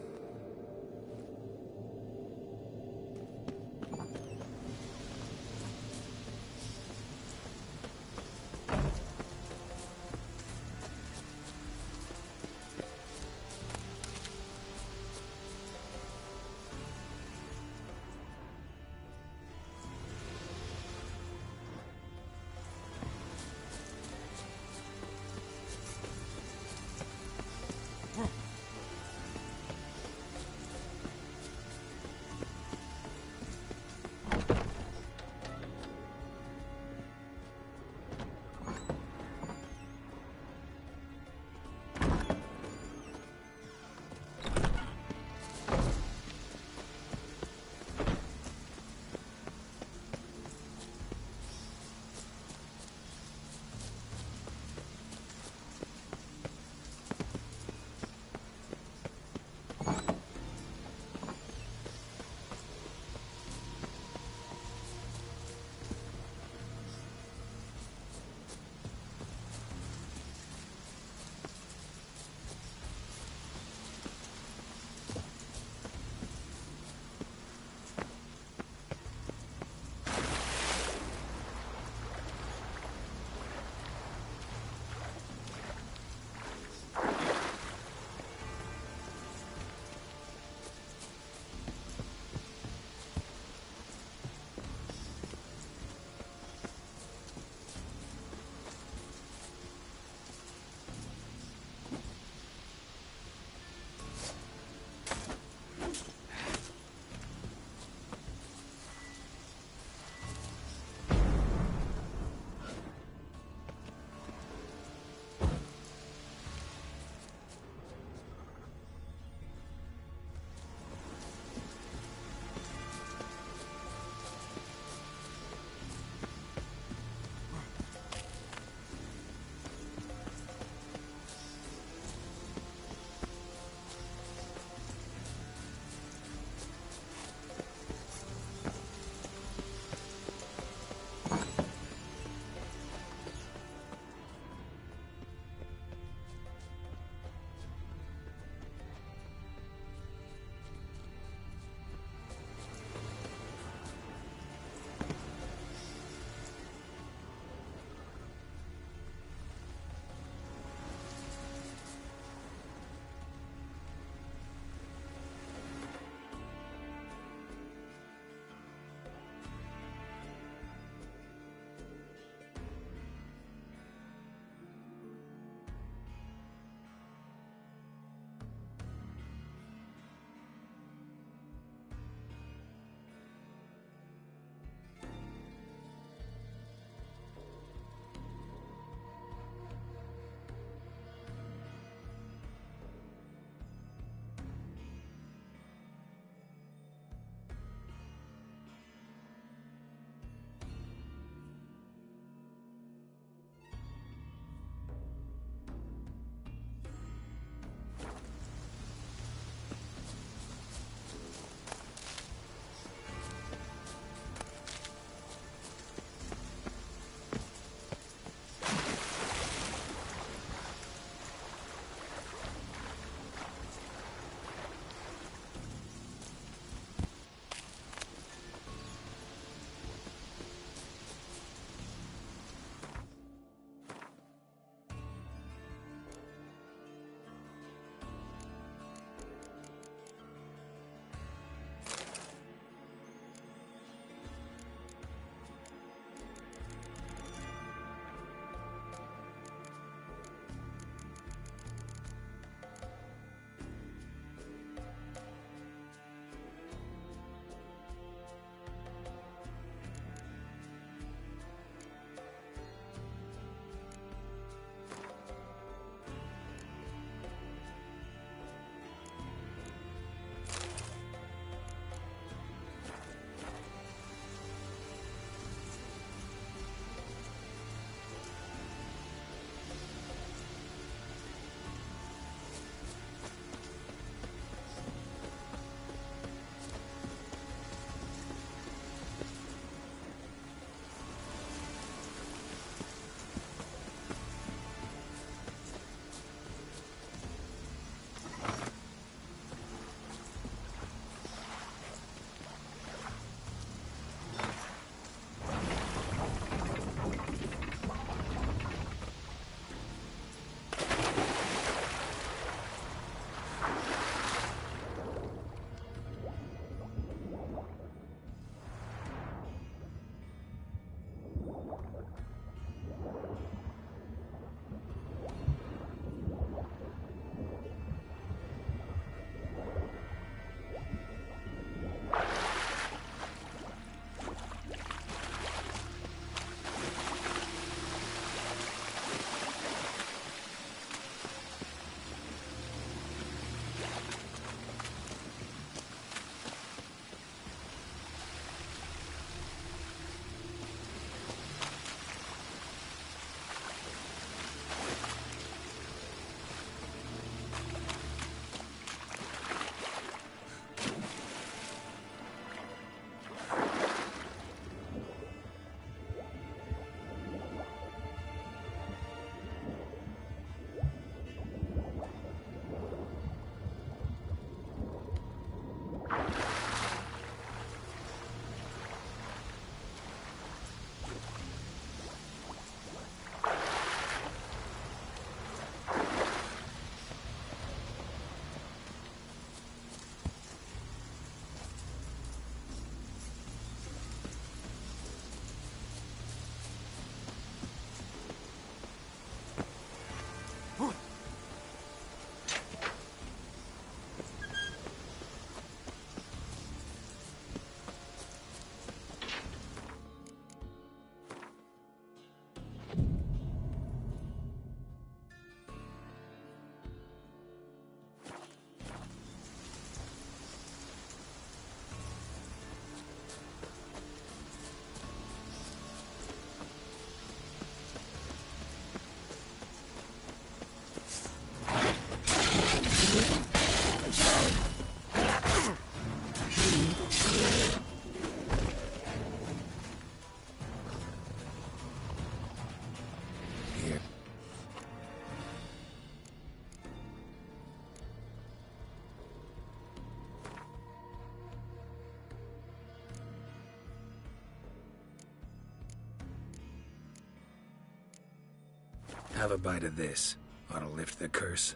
Have a bite of this. Ought to lift the curse.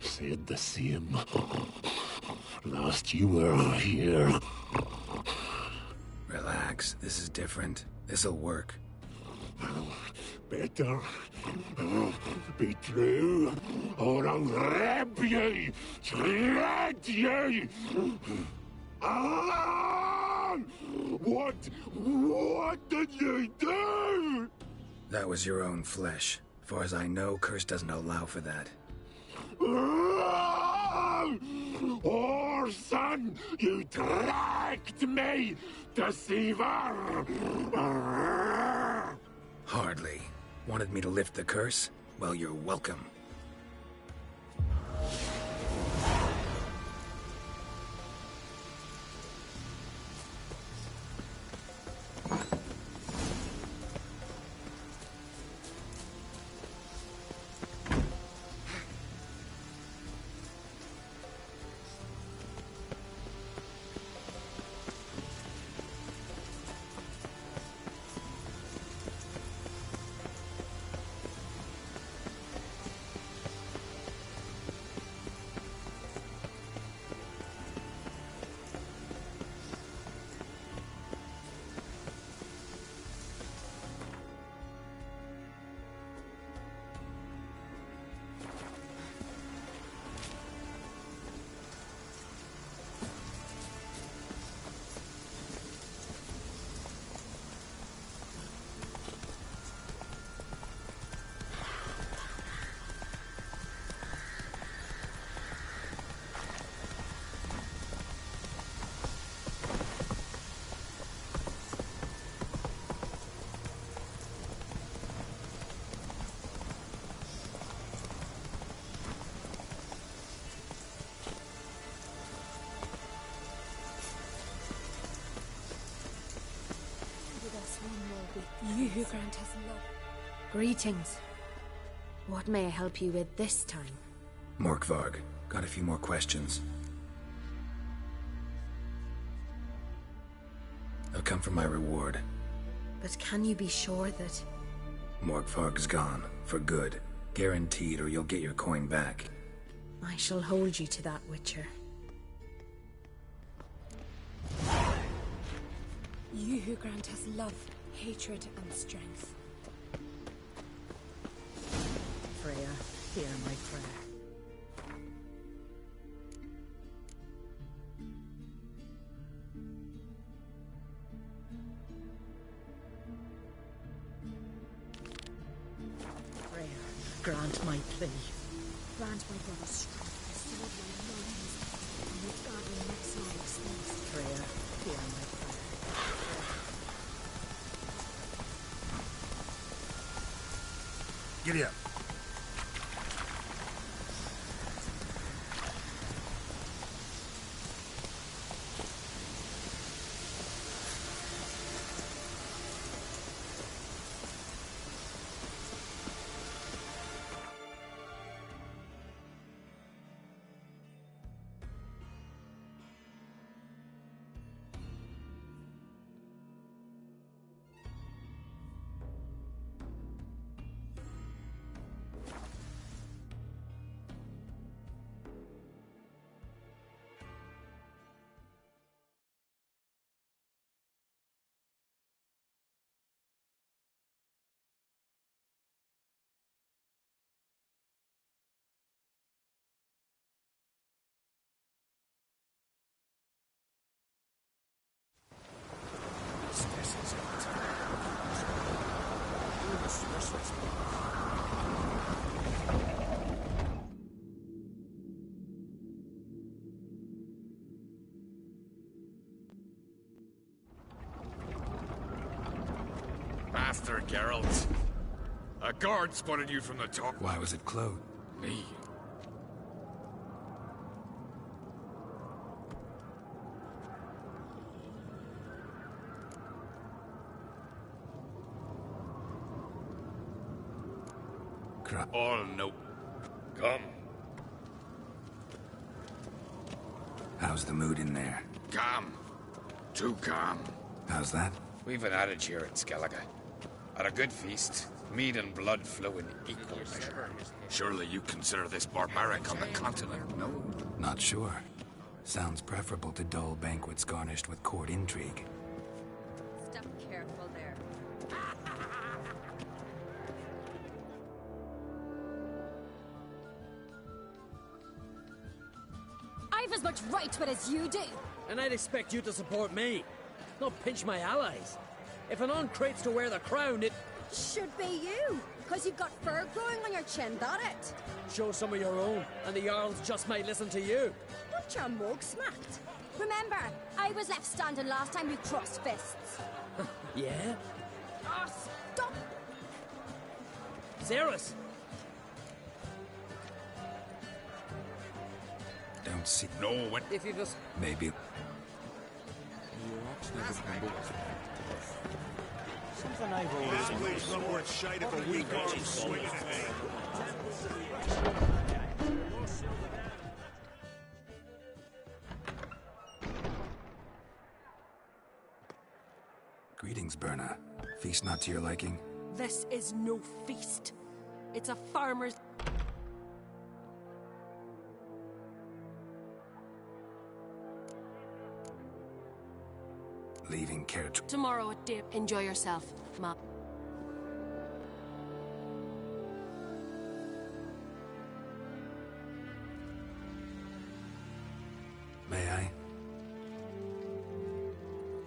Said the same. Last you were here. Relax. This is different. This'll work. Better be true, or I'll grab you, shred you. Ah! What did you do? That was your own flesh. As far as I know, curse doesn't allow for that. Oh, son, you tracked me, deceiver! Hardly. Wanted me to lift the curse? Well, you're welcome. You who grant us love. Greetings. What may I help you with this time? Morkvarg, got a few more questions. They'll come for my reward. But can you be sure that... Morkvarg's gone, for good. Guaranteed, or you'll get your coin back. I shall hold you to that, Witcher. You who grant us love, hatred, and strength. Freya, hear my prayer. Freya, grant my plea. Grant my brother strength, the sword my loins, and with God will next my expense. Freya, hear my prayer. Giddy up. Bastard, Geralt. A guard spotted you from the top. Why was it Claude? Me. All no. Come. How's the mood in there? Calm. Too calm. How's that? We've an adage here in Skellige. At a good feast, Mead and blood flow in equal measure. Surely you consider this barbaric on the continent, no? Not sure. Sounds preferable to dull banquets garnished with court intrigue. Step careful there. I've as much right to it as you do. And I'd expect you to support me, not pinch my allies. If an uncrate's to wear the crown, it should be you, because you've got fur growing on your chin, that it? Show some of your own, and the Jarls just might listen to you. Want your mug smacked? Remember, I was left standing last time we crossed fists. Yeah? Oh, stop! Xeris! Don't see. No, when. If you just. Maybe. Something I've always wanted. It's not worth shite if a weak arm swinging at me. Greetings, Berna. Feast not to your liking? This is no feast. It's a farmer's... Leaving care. Tomorrow at day. Enjoy yourself, Ma. May I?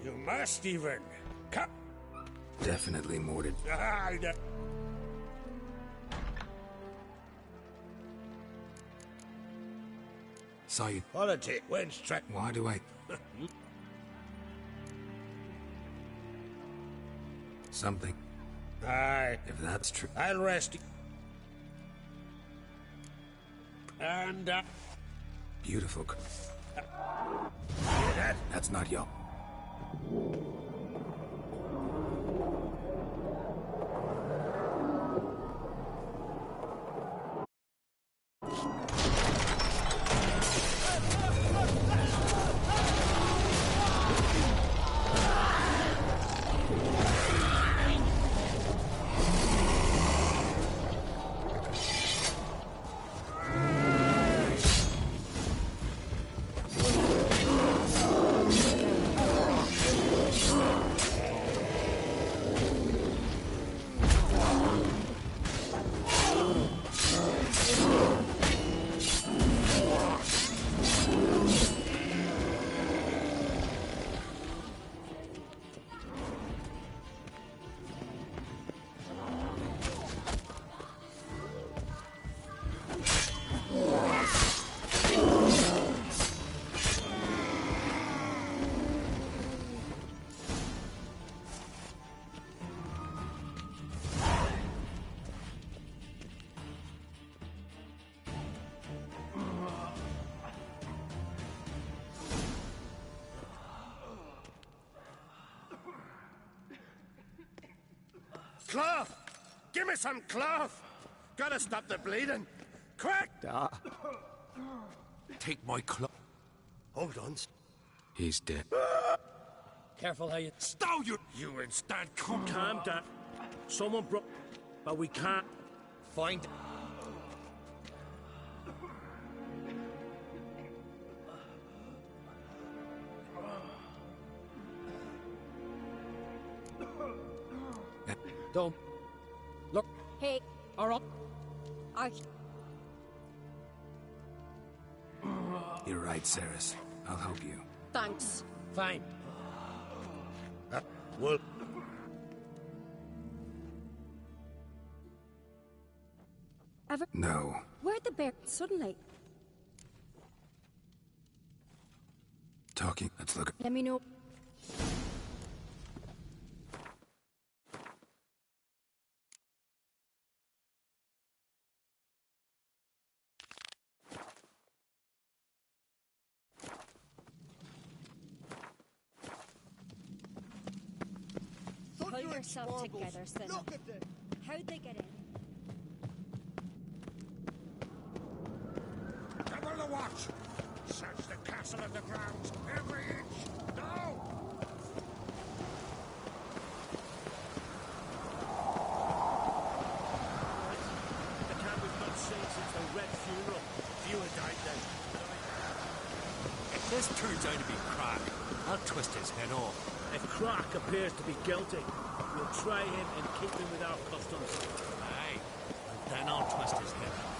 You must even. Come. Definitely more to. Saw you. Politics. When's track? Why do I? Something. Aye. If that's true. I'll rest you. And, Beautiful. That's not yo. Cloth! Give me some cloth! Gotta stop the bleeding! Quick! Take my cloth. Hold on. He's dead. Careful how you... Stow you! You instant cunt! calm down. Someone broke... But we can't... Find... Don't... Look... Hey. Are up. You're right, Ceres. I'll help you. Thanks. Fine. Well... No. Where'd the bear suddenly? Talking. Let's look. Let me know. Pull yourself together, Sin. Look at them. How'd they get in? Double the watch! Search the castle and the grounds, every inch! Now! this turns out to be Crack, I'll twist his head off. If Crack appears to be guilty, we'll try him and keep him with our customs. Aye, and then I'll twist his head off.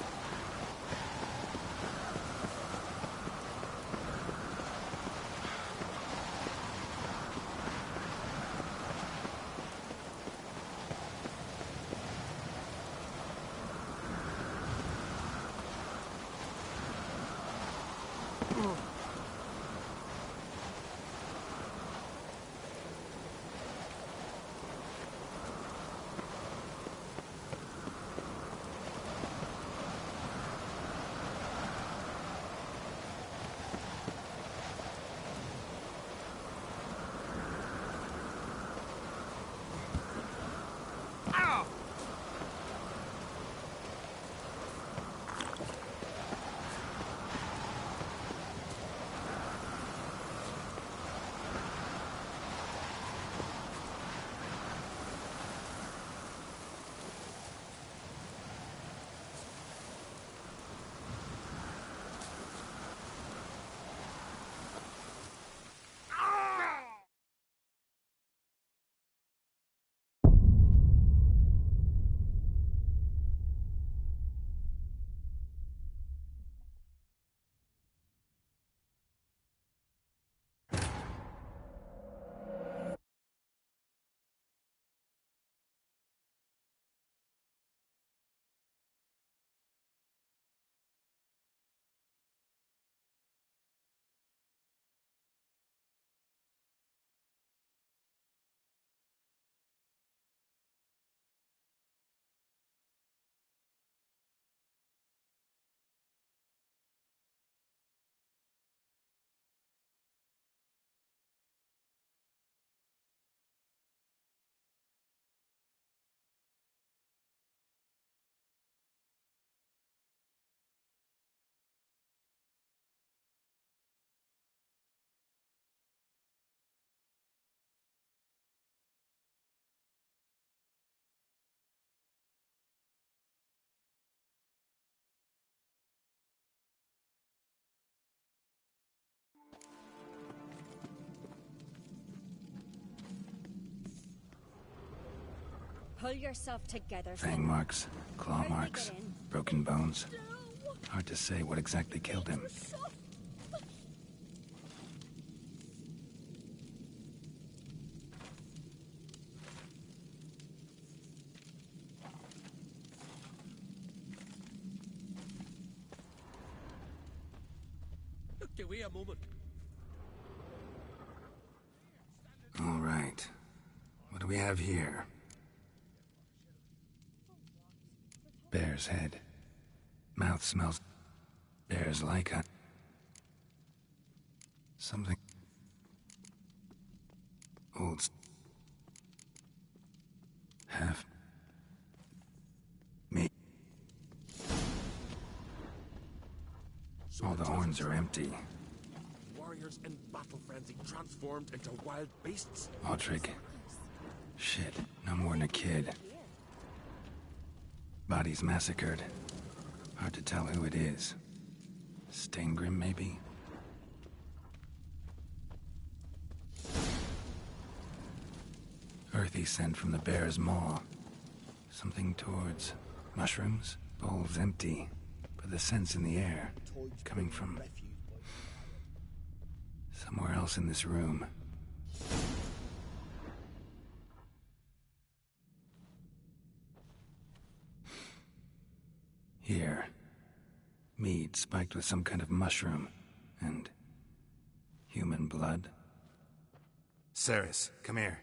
Pull yourself together. Fang marks, claw marks, broken bones. Hard to say what exactly killed him. Give me a moment. All right. What do we have here? Bear's head. Mouth smells. Bear's like a... something... old... half... me. All the horns are empty. Warriors in battle frenzy transformed into wild beasts. Aldrich. Shit, no more than a kid. Bodies massacred. Hard to tell who it is. Steingrim, maybe? Earthy scent from the bear's maw. Something towards mushrooms? Bowls empty, but the scent's in the air. Coming from... somewhere else in this room. Here. Mead spiked with some kind of mushroom. And... human blood. Ceres, come here.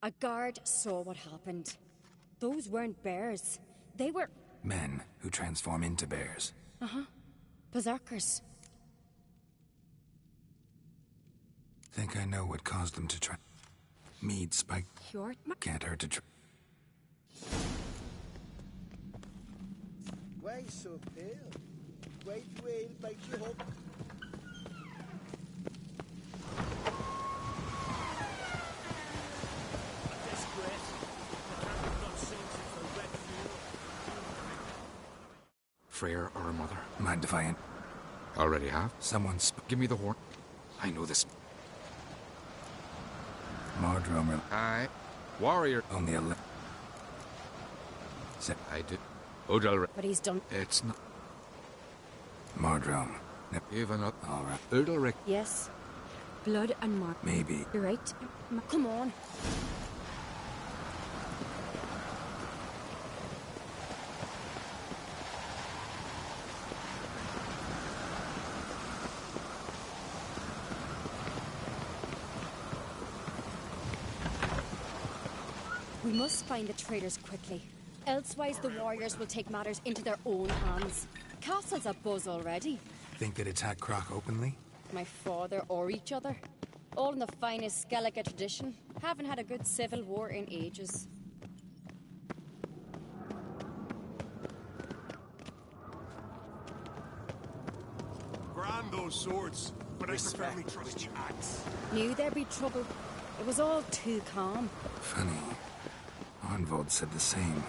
A guard saw what happened. Those weren't bears. They were... Men who transform into bears. Uh-huh. Berserkers. Think I know what caused them to try... Mead spiked... Can't hurt to try... Why so pale? White whale bite you hook. A disgrace. The captain's not seen since the Red Fuel. Freya or her mother. Mind if I Already have. Someone's... Give me the horn. I know this. Mordromer. Aye. Warrior. Only a... I did. Udalric. But he's done. It's not... Mordrom. Even up. All right. Udalric. Yes. Blood and mark. Maybe. You're right. Come on. We must find the traitors quickly. Elsewise, the warriors will take matters into their own hands. Castle's abuzz already. Think they'd attack Croc openly? My father or each other. All in the finest Skellige tradition. Haven't had a good civil war in ages. Grand those swords, but I prefer me trust the axe. Knew there'd be trouble. It was all too calm. Funny. Arnvold said the same.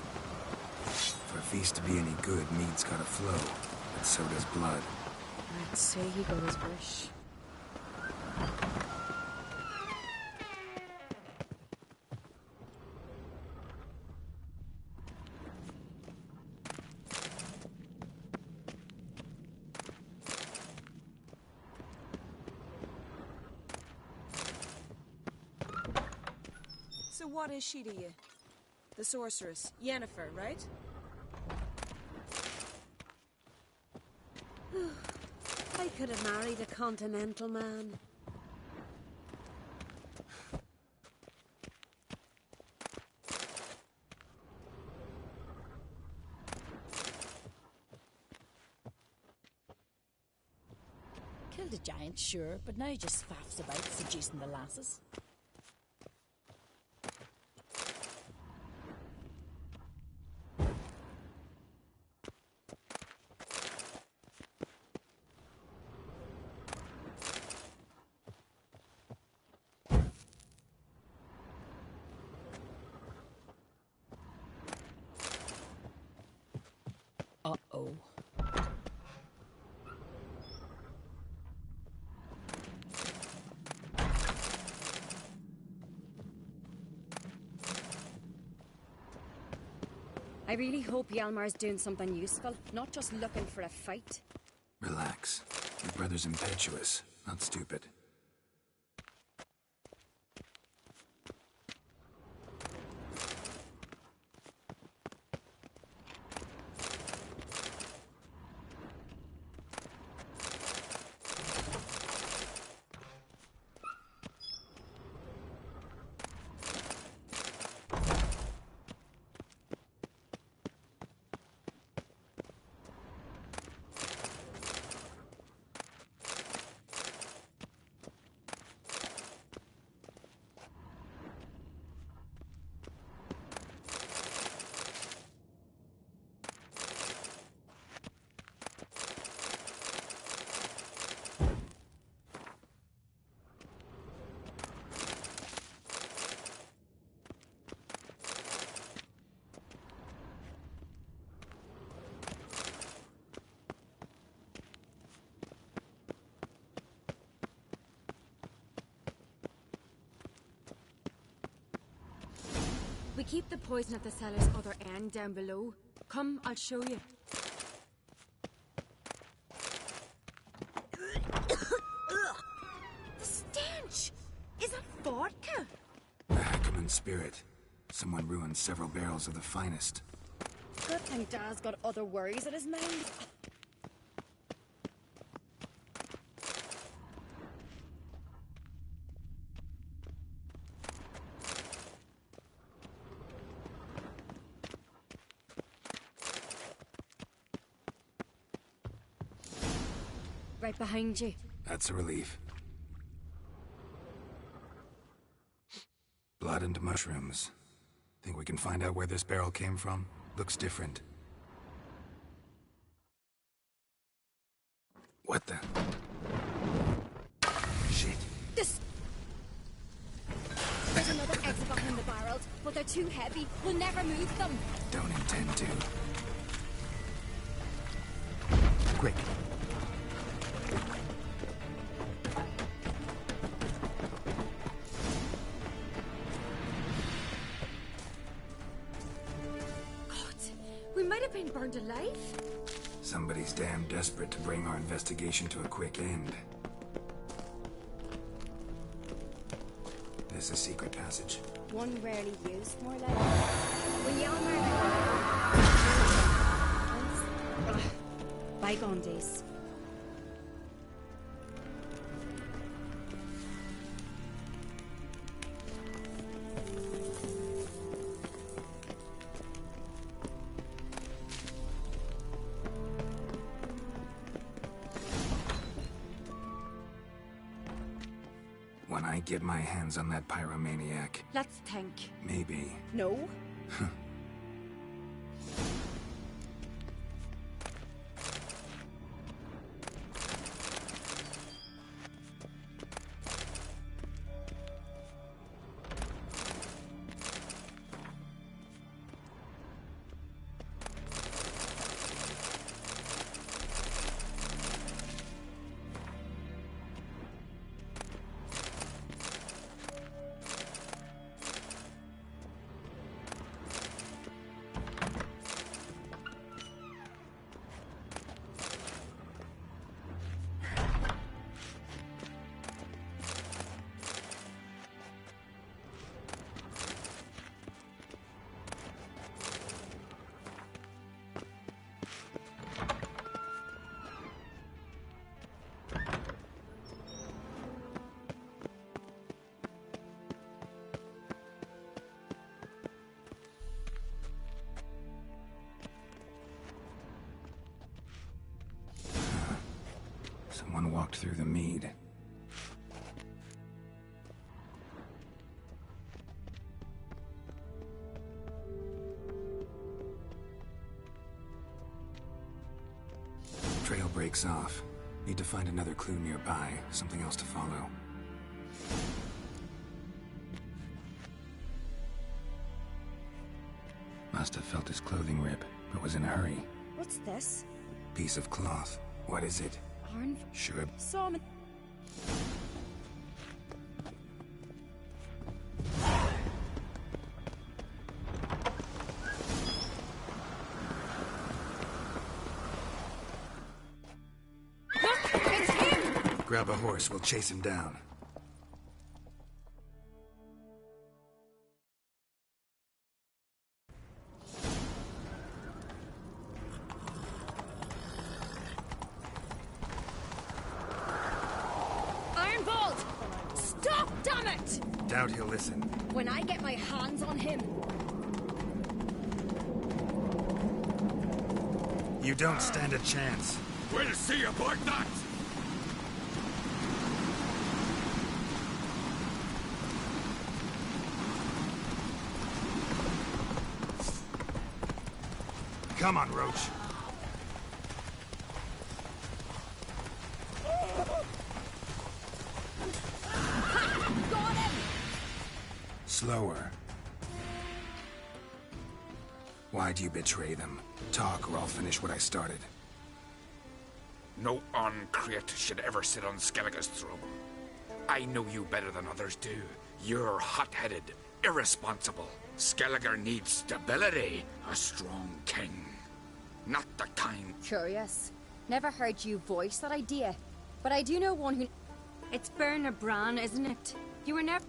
For a feast to be any good, mead's gotta flow, but so does blood. I'd say he got his wish. So what is she to you? The sorceress, Yennefer, right? I could have married a continental man. Killed a giant, sure, but now he just faffs about seducing the lasses. Uh-oh. I really hope Hjalmar's doing something useful, not just looking for a fight. Relax. Your brother's impetuous, not stupid. We keep the poison at the cellar's other end down below. Come, I'll show you. The stench! Is that vodka? A Hackerman spirit. Someone ruined several barrels of the finest. Good thing Dad's got other worries at his mind. Right behind you. That's a relief. Blood and mushrooms. Think we can find out where this barrel came from? Looks different. What the? Shit. There's another exit behind the barrels, but they're too heavy. We'll never move them. Don't intend to. burned alive? Somebody's damn desperate to bring our investigation to a quick end. This is a secret passage. One rarely used, more like. When you are bygone days. When I get my hands on that pyromaniac, Let's think. maybe. No? Someone walked through the mead. Trail breaks off. Need to find another clue nearby, something else to follow. Must have felt his clothing rip, but was in a hurry. What's this? Piece of cloth. What is it? Arn. Sure. Salmon. Look! It's him! Grab a horse, we'll chase him down. Stop, damn it! Doubt he'll listen. When I get my hands on him. You don't stand a chance. We'll see about that! Come on, Roach. Got him! Slower. Why'd you betray them? Talk, or I'll finish what I started. No uncreate should ever sit on Skellige's throne. I know you better than others do. You're hot-headed, irresponsible. Skellige needs stability, a strong king. Not the kind... Curious. Never heard you voice that idea. But I do know one who... It's Bernard Bran, isn't it? You were never...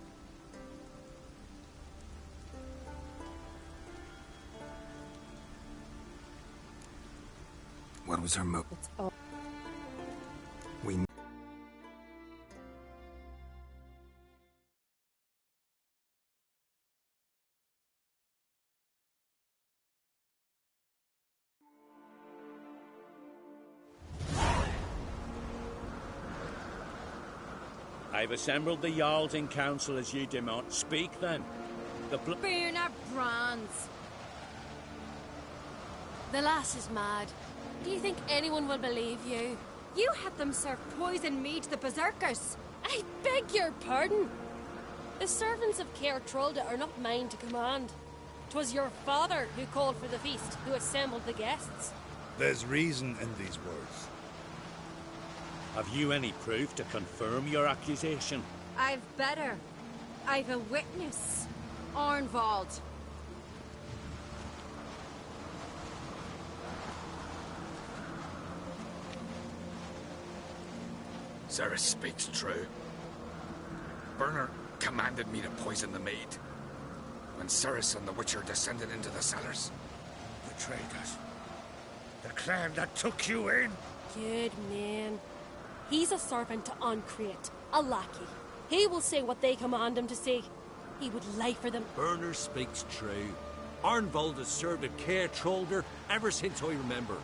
What was her motive? It's all... We... I've assembled the Jarls in council as you demand. Speak then. The Bernard Brands. The lass is mad. Do you think anyone will believe you? You had them serve poison mead to the berserkers. I beg your pardon. The servants of Caer Trolda are not mine to command. 'Twas your father who called for the feast, who assembled the guests. There's reason in these words. Have you any proof to confirm your accusation? I've better. I've a witness. Arnvald. Ceres speaks true. Burner commanded me to poison the maid. When Ceres and the Witcher descended into the cellars. Betrayed us. The clan that took you in. Good man. He's a servant to Uncreate, a lackey. He will say what they command him to say. He would lie for them. Burner speaks true. Arnvold has served a care trollder ever since I remember.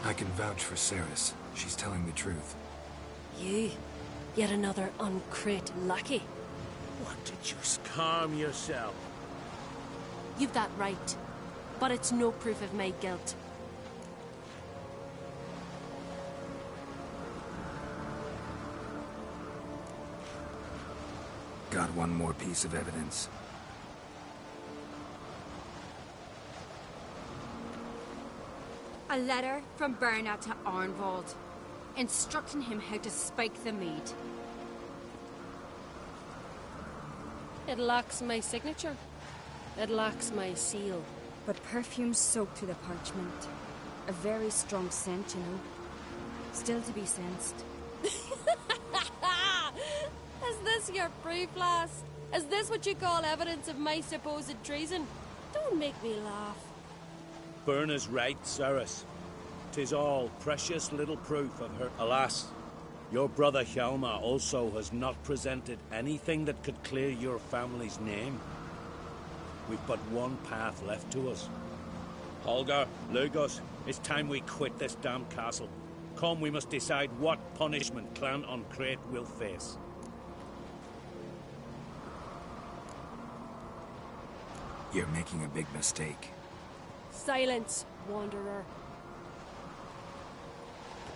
I can vouch for Ceres. She's telling the truth. You? Yet another Uncreate lackey? What did you calm yourself? You've that right. But it's no proof of my guilt. Got one more piece of evidence. A letter from Berna to Arnvold, instructing him how to spike the mead. It lacks my signature. It lacks my seal. But perfume soaked through the parchment. A very strong scent, you know. Still to be sensed. Is this your proof, lass? Is this what you call evidence of my supposed treason? Don't make me laugh. Berna's right, Ceres. 'Tis all precious little proof of her. Alas, your brother Hjalmar also has not presented anything that could clear your family's name. We've but one path left to us. Holger, Lugos, it's time we quit this damn castle. Come, we must decide what punishment Clan Uncreate will face. You're making a big mistake. Silence, wanderer.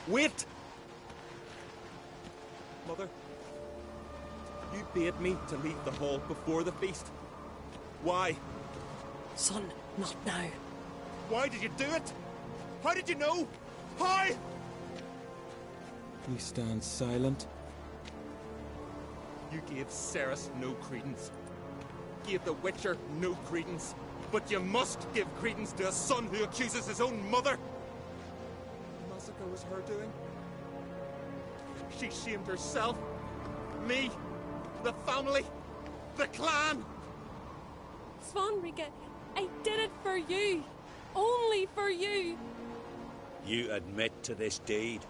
Wait! Mother, you bade me to leave the hall before the feast. Why? Son, not now. Why did you do it? How did you know? How? He stands silent. You gave Ceres no credence. Gave the Witcher no credence. But you must give credence to a son who accuses his own mother. The massacre was her doing. She shamed herself. Me. The family. The clan. Svanrika, I did it for you. Only for you. You admit to this deed.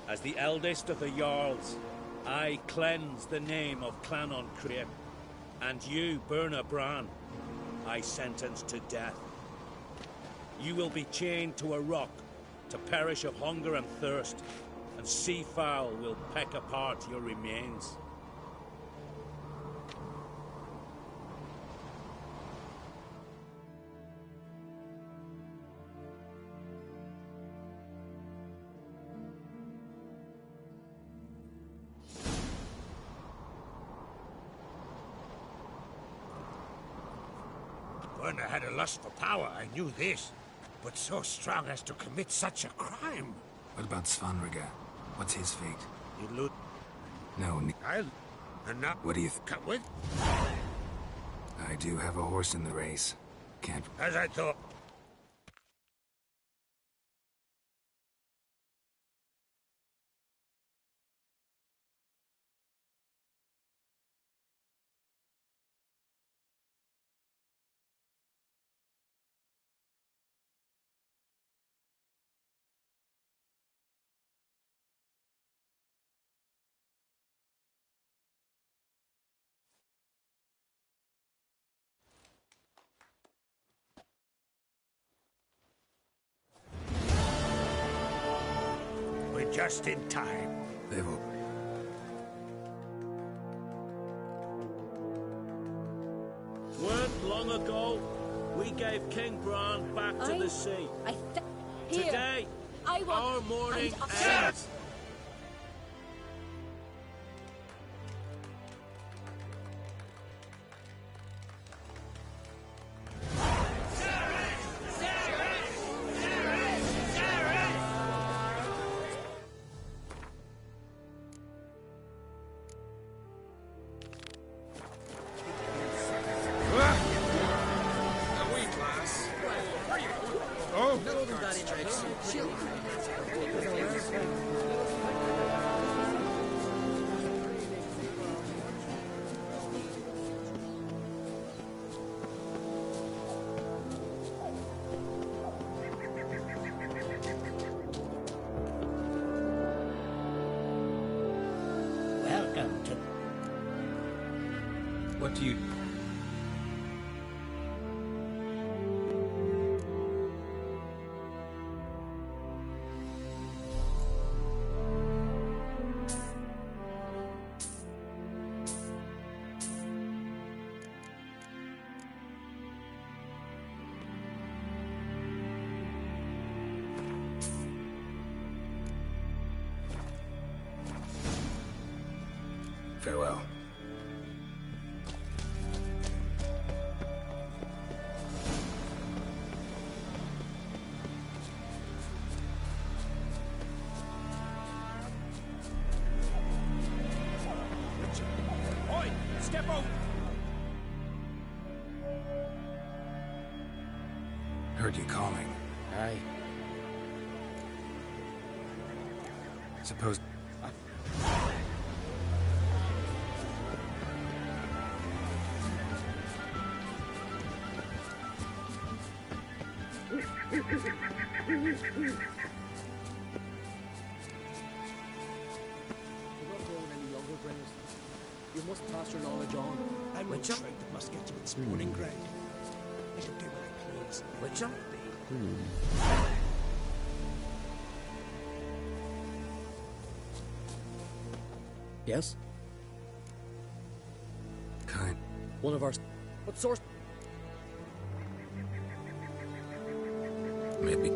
As the eldest of the Jarls, I cleanse the name of Clan Uncreate, and you, Berna Bran, I sentence to death. You will be chained to a rock to perish of hunger and thirst, and sea fowl will peck apart your remains. Berna had a lust for power, I knew this. But so strong as to commit such a crime. What about Svanrika? What's his fate? You loot. No, I'll... And not... What do you come with? I do have a horse in the race. Can't... As I thought. We're just in time. They've all... Weren't long ago, we gave King Bran back to the sea. Here. Today, I want... our mourning Shut ends. A week, lass. Welcome to... What do you... Farewell. Oi! Step over! Heard you calling. Aye. Suppose... You must pass your knowledge on. I'm a trait that must get you its spawning ground. I can do what I please. Witcher? Yes? Kind. One of our... What source? Maybe.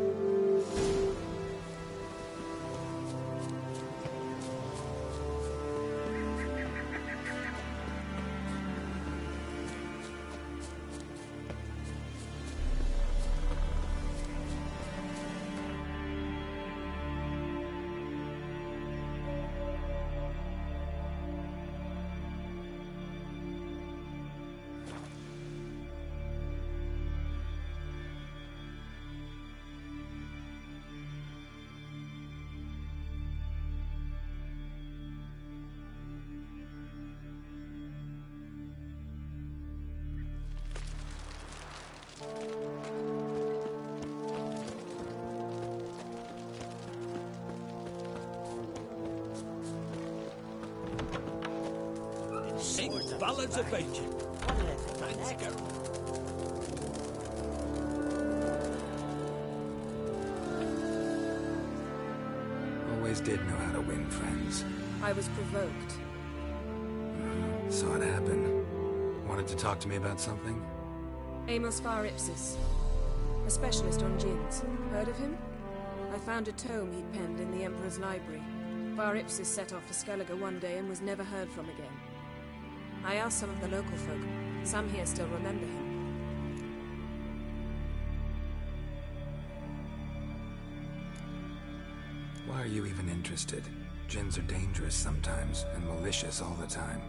Sing ballads about you. Fancy girl. Always did know how to win friends. I was provoked. Saw it happen. Wanted to talk to me about something? Amos var Ipsis, a specialist on djinns. Heard of him? I found a tome he'd penned in the Emperor's library. Var Ipsis set off for Skellige one day and was never heard from again. I asked some of the local folk. Some here still remember him. Why are you even interested? Djinns are dangerous sometimes, and malicious all the time.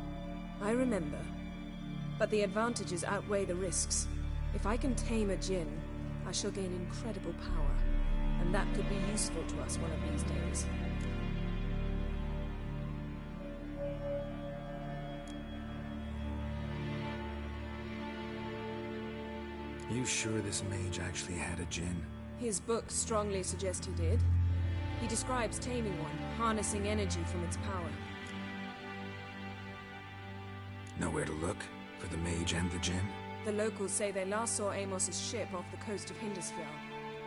I remember. But the advantages outweigh the risks. If I can tame a djinn, I shall gain incredible power. And that could be useful to us one of these days. You sure this mage actually had a djinn? His books strongly suggest he did. He describes taming one, harnessing energy from its power. Nowhere to look for the mage and the djinn? The locals say they last saw Amos's ship off the coast of Hindisfjall,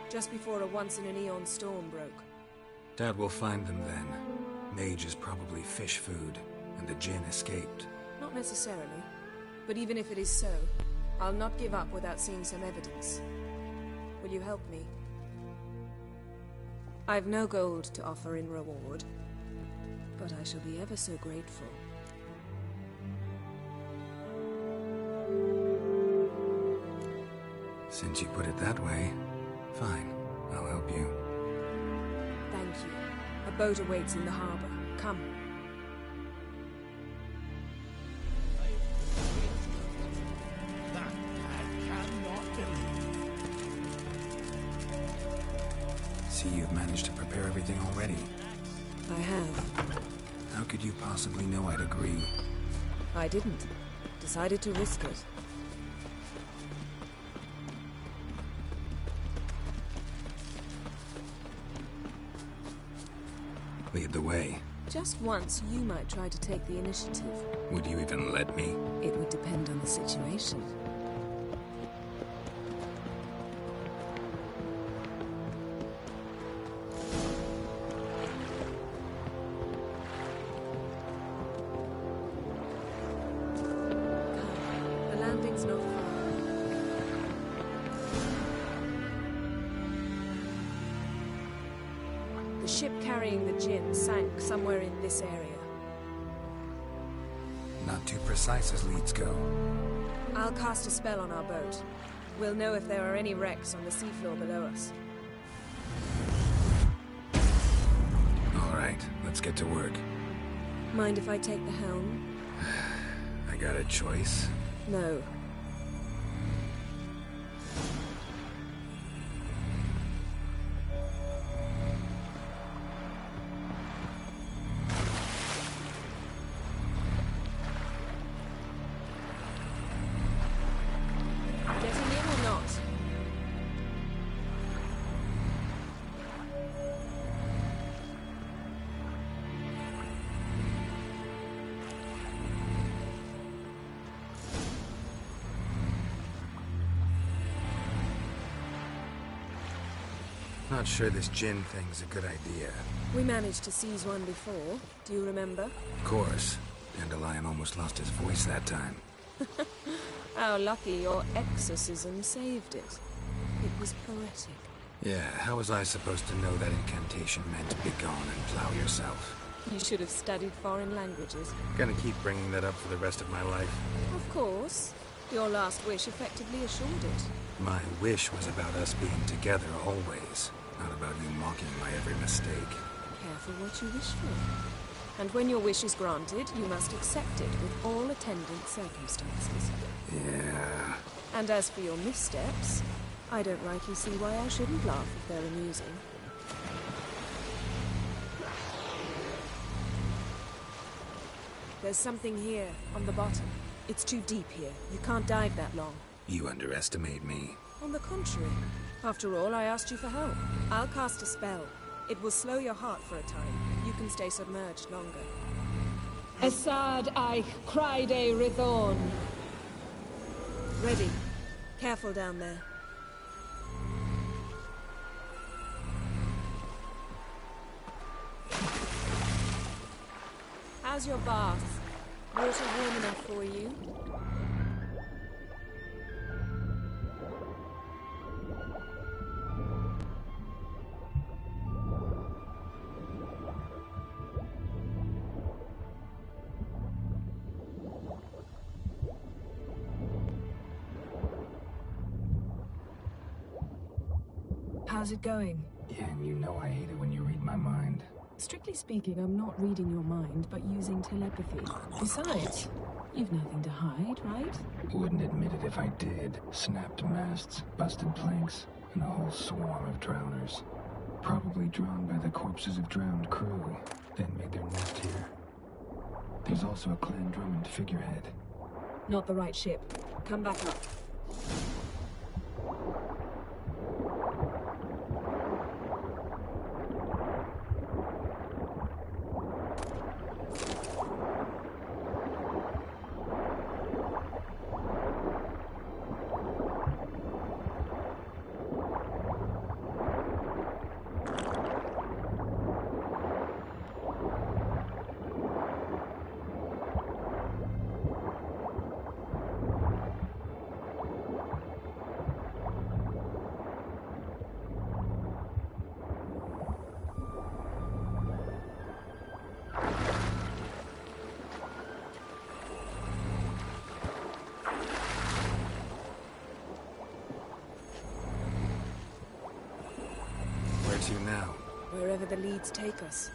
just before a once-in-an-eon storm broke. Doubt we'll find them then. Mage is probably fish food, and the djinn escaped. Not necessarily. But even if it is so, I'll not give up without seeing some evidence. Will you help me? I've no gold to offer in reward, but I shall be ever so grateful. Since you put it that way, fine. I'll help you. Thank you. A boat awaits in the harbor. Come. That I cannot believe. see you've managed to prepare everything already. I have. How could you possibly know I'd agree? I didn't. Decided to risk it. Lead the way. Just once, you might try to take the initiative. Would you even let me? It would depend on the situation. The landing's not far. The ship carrying the gin sank somewhere in this area. Not too precise as leads go. I'll cast a spell on our boat. We'll know if there are any wrecks on the seafloor below us. All right, let's get to work. Mind if I take the helm? I got a choice? No. Not sure this gin thing's a good idea. We managed to seize one before. Do you remember? Of course. Dandelion almost lost his voice that time. How lucky your exorcism saved it. It was poetic. Yeah, how was I supposed to know that incantation meant begone and plow yourself? You should have studied foreign languages. Gonna keep bringing that up for the rest of my life. Of course. Your last wish effectively assured it. My wish was about us being together always, not about you mocking my every mistake. Careful what you wish for. And when your wish is granted, you must accept it with all attendant circumstances. Yeah. And as for your missteps, I don't rightly see why I shouldn't laugh if they're amusing. There's something here, on the bottom. It's too deep here. You can't dive that long. You underestimate me. On the contrary. After all, I asked you for help. I'll cast a spell. It will slow your heart for a time. You can stay submerged longer. Assad I cried a rithon. Ready. Careful down there. How's your bath? Water warm enough for you? How's it going? Yeah, and you know I hate it when you read my mind. Strictly speaking, I'm not reading your mind, but using telepathy. Besides, you've nothing to hide, right? Wouldn't admit it if I did. Snapped masts, busted planks, and a whole swarm of drowners. Probably drawn by the corpses of drowned crew, then made their nest here. There's also a Clan Drummond figurehead. Not the right ship. Come back up. Where to now? Wherever the leads take us.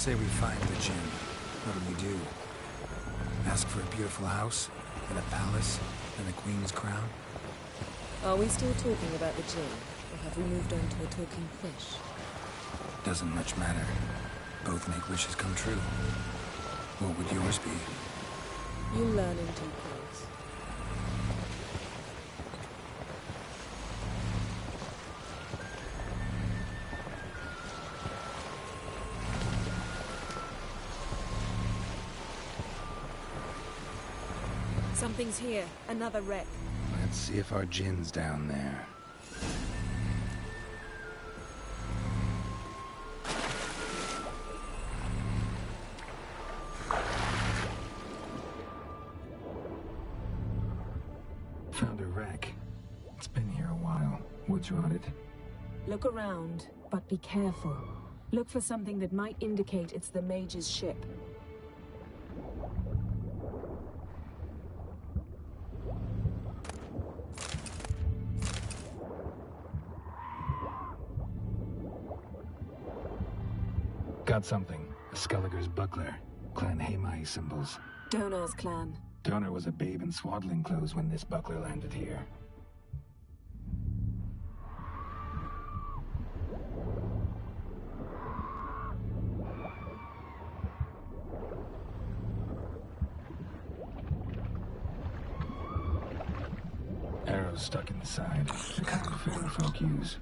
Say we find the Jinn. What do we do? Ask for a beautiful house, and a palace, and a queen's crown? Are we still talking about the Jinn, or have we moved on to a talking fish? Doesn't much matter. Both make wishes come true. What would yours be? You learn in due course. Something's here. Another wreck. Let's see if our Jinn's down there. Found a wreck. It's been here a while. What's rotted? Look around, but be careful. Look for something that might indicate it's the Mage's ship. Got something. A Skellige's buckler. Clan Hamai symbols. Donar's clan. Donar was a babe in swaddling clothes when this buckler landed here. Arrows stuck in the side. The kind of fair folk use.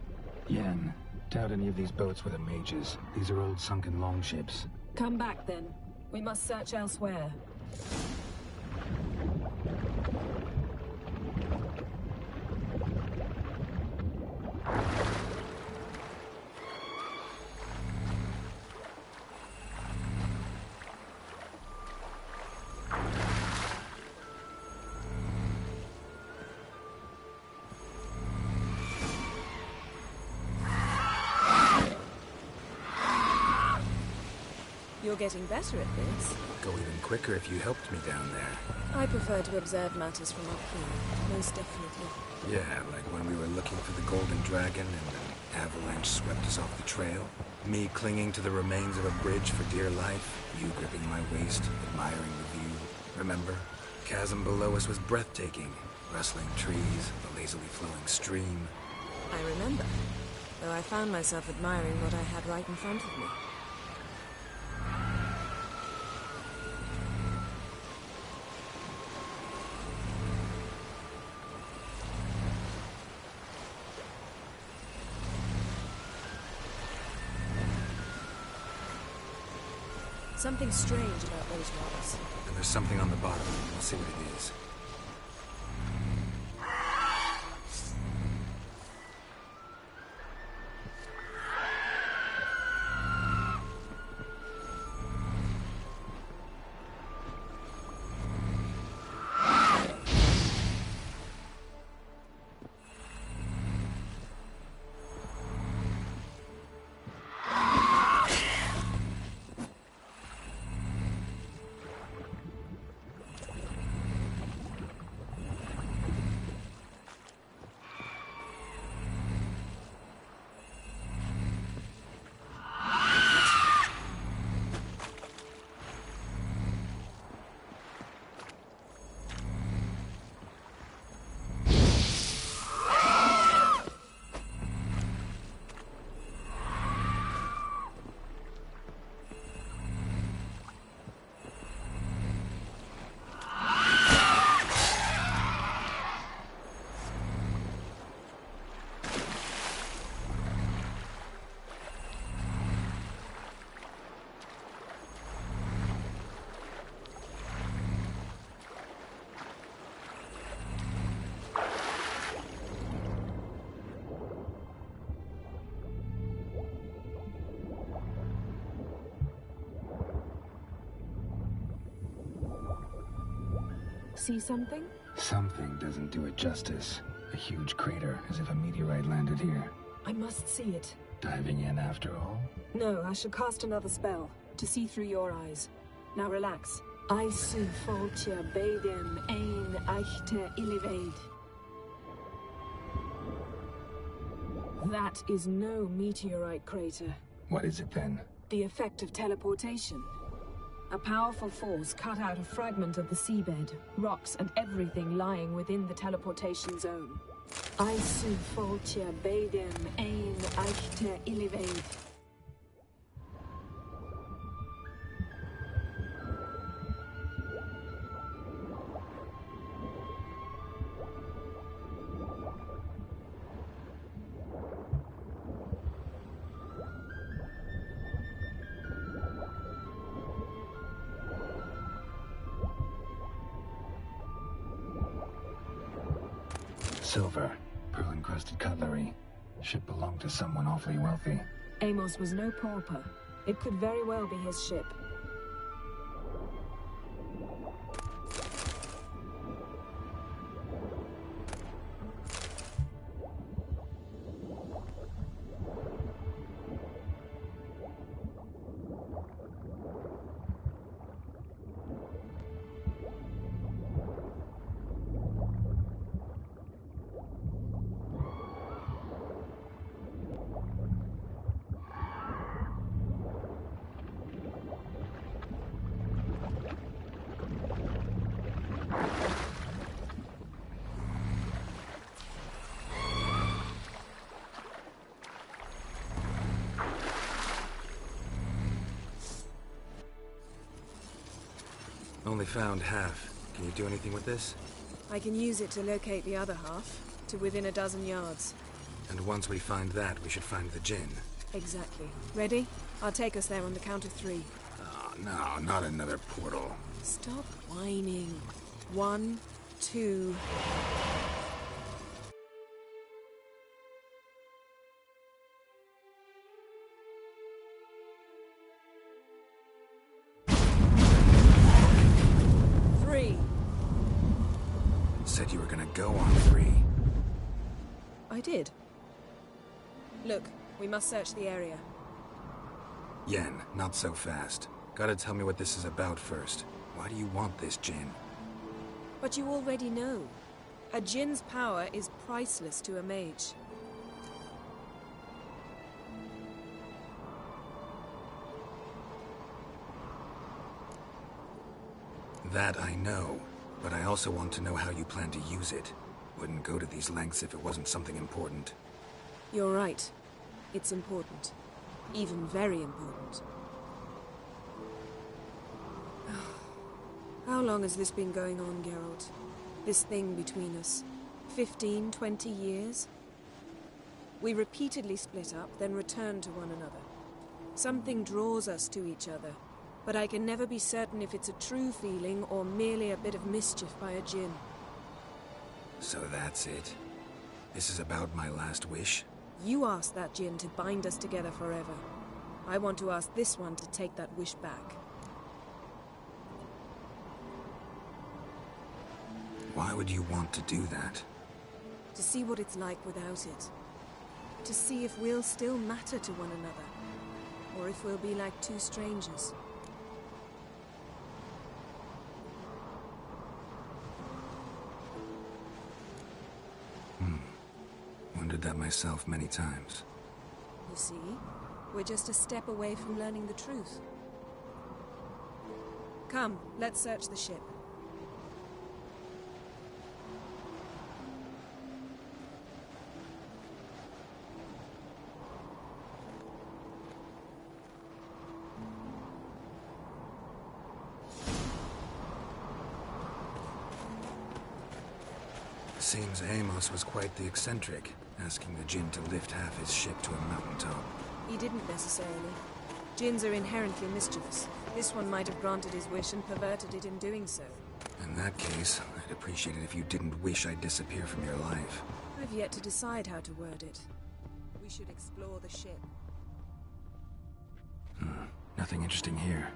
Yen. Doubt any of these boats were the mages. These are old sunken longships. Come back then. We must search elsewhere. You're getting better at this. Go even quicker if you helped me down there. I prefer to observe matters from up here, most definitely. Yeah, like when we were looking for the Golden Dragon and an avalanche swept us off the trail. Me clinging to the remains of a bridge for dear life. You gripping my waist, admiring the view. Remember? Chasm below us was breathtaking. Rustling trees, a lazily flowing stream. I remember, though I found myself admiring what I had right in front of me. Something strange about those rocks. And there's something on the bottom. We'll see what it is. See something? Something doesn't do it justice. A huge crater, as if a meteorite landed here. I must see it. Diving in after all? No, I shall cast another spell, to see through your eyes. Now relax. I see Foltja Baden ein Eichte Illivaid. That is no meteorite crater. What is it then? The effect of teleportation. A powerful force cut out a fragment of the seabed, rocks and everything lying within the teleportation zone. Aisu foltia beidem ein eichte illiveid. Silver, pearl-encrusted cutlery. Ship belonged to someone awfully wealthy. Amos was no pauper. It could very well be his ship. Only found half. Can you do anything with this? I can use it to locate the other half, to within a dozen yards. And once we find that, we should find the djinn. Exactly. Ready? I'll take us there on the count of 3. Oh, no, not another portal. Stop whining. 1, 2... Said you were gonna go on 3. I did. Look, we must search the area. Yen, not so fast. Gotta tell me what this is about first. Why do you want this djinn? But you already know. A djinn's power is priceless to a mage. That I know. But I also want to know how you plan to use it. Wouldn't go to these lengths if it wasn't something important. You're right. It's important. Even very important. How long has this been going on, Geralt? This thing between us? 15, 20 years? We repeatedly split up, then return to one another. Something draws us to each other. But I can never be certain if it's a true feeling or merely a bit of mischief by a djinn. So that's it? This is about my last wish? You asked that djinn to bind us together forever. I want to ask this one to take that wish back. Why would you want to do that? To see what it's like without it. To see if we'll still matter to one another. Or if we'll be like two strangers. Wondered that myself many times. You see, we're just a step away from learning the truth. Come, let's search the ship. Seems Amos was quite the eccentric, asking the djinn to lift half his ship to a mountaintop. He didn't necessarily. Djinns are inherently mischievous. This one might have granted his wish and perverted it in doing so. In that case, I'd appreciate it if you didn't wish I'd disappear from your life. I've yet to decide how to word it. We should explore the ship. Nothing interesting here.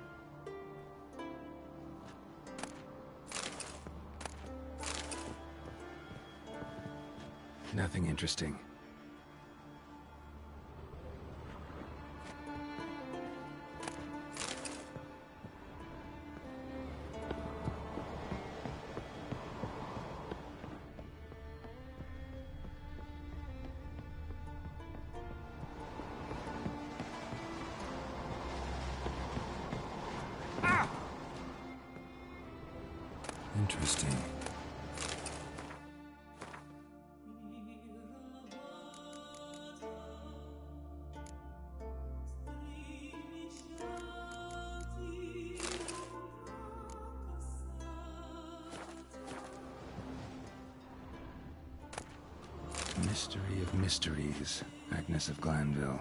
Nothing interesting. Interesting. Mystery of mysteries, Agnes of Glanville.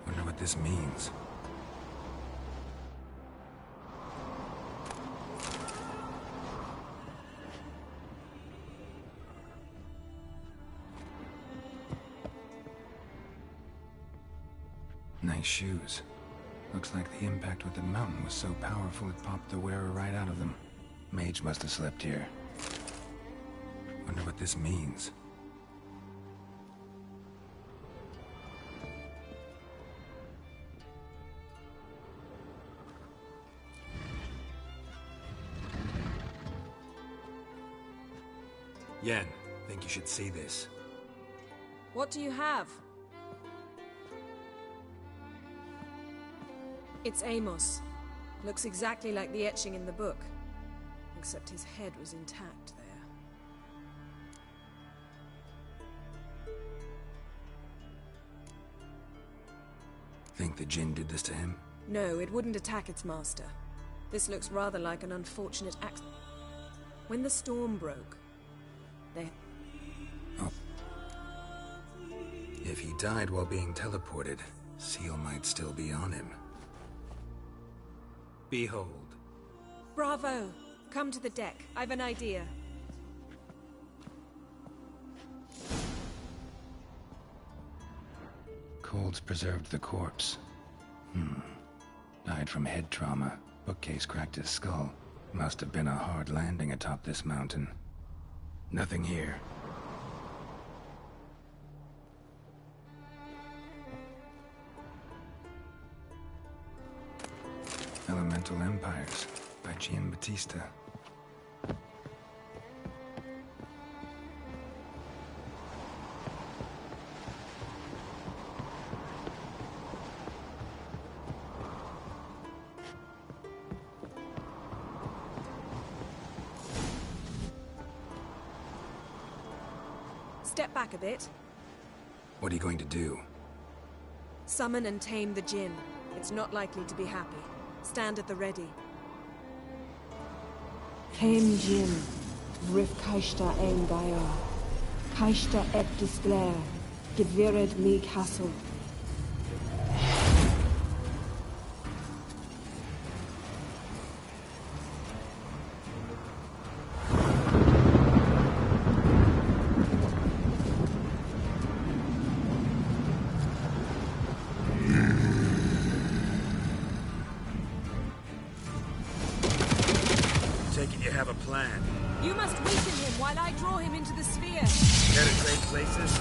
Wonder what this means. Nice shoes. Looks like the impact with the mountain was so powerful it popped the wearer right out of them. Mage must have slept here. Wonder what this means. Yen, think you should see this. What do you have? It's Amos. Looks exactly like the etching in the book. Except his head was intact there. Think the Jinn did this to him? No, it wouldn't attack its master. This looks rather like an unfortunate accident. When the storm broke, they... Oh. If he died while being teleported, Seal might still be on him. Behold. Bravo! Come to the deck. I've an idea. Cold's preserved the corpse. Died from head trauma. Bookcase cracked his skull. Must have been a hard landing atop this mountain. Nothing here. Elemental Empires by Giambattista. Step back a bit. What are you going to do? Summon and tame the Jinn. It's not likely to be happy. Stand at the ready. Came Jim, Rif Kaishta ein Gaia, Kaishta et Displair, Gevired me Castle. You must weaken him while I draw him into the sphere. Care to trade places?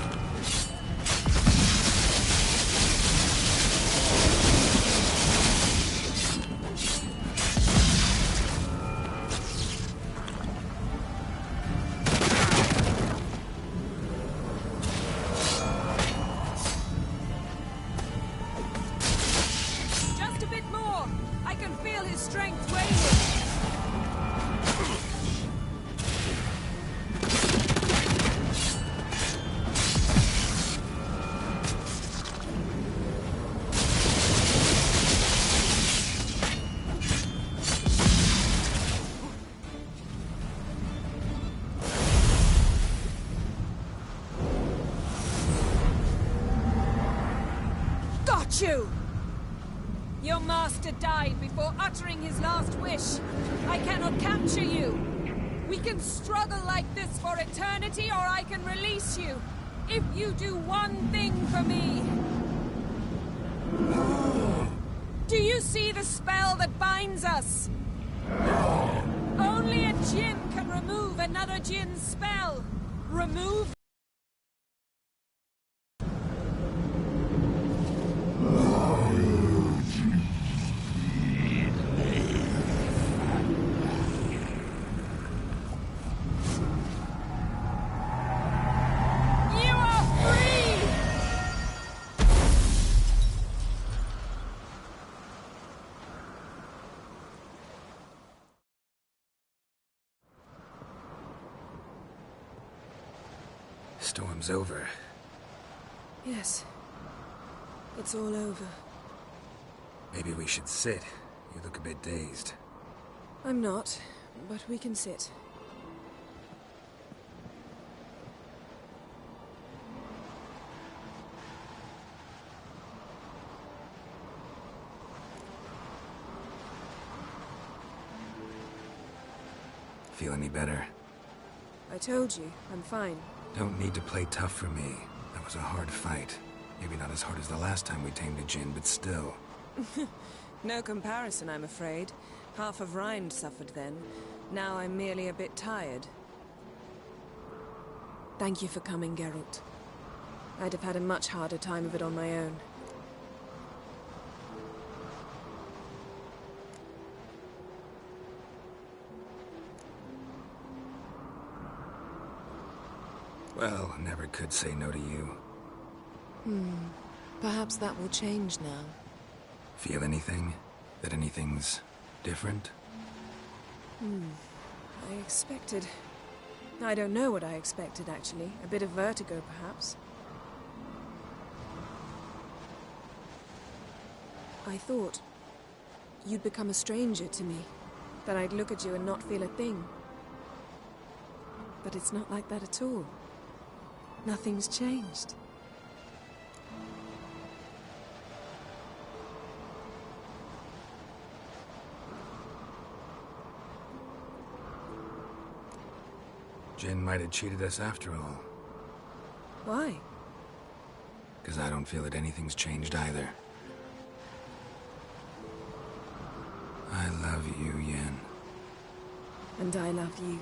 Just a bit more. I can feel his strength waning. You! Your master died before uttering his last wish. I cannot capture you. We can struggle like this for eternity, or I can release you. If you do one thing for me. Do you see the spell that binds us? Only a Jinn can remove another Jinn's spell. Remove... Storm's over. Yes. It's all over. Maybe we should sit. You look a bit dazed. I'm not, but we can sit. Feel any better? I told you, I'm fine. Don't need to play tough for me. That was a hard fight. Maybe not as hard as the last time we tamed a djinn, but still. No comparison, I'm afraid. Half of Rind suffered then. Now I'm merely a bit tired. Thank you for coming, Geralt. I'd have had a much harder time of it on my own. Well, never could say no to you. Perhaps that will change now. Feel anything? That anything's different? I expected... I don't know what I expected, actually. A bit of vertigo, perhaps. I thought you'd become a stranger to me. That I'd look at you and not feel a thing. But it's not like that at all. Nothing's changed. Jinn might have cheated us after all. Why? Because I don't feel that anything's changed either. I love you, Yen. And I love you.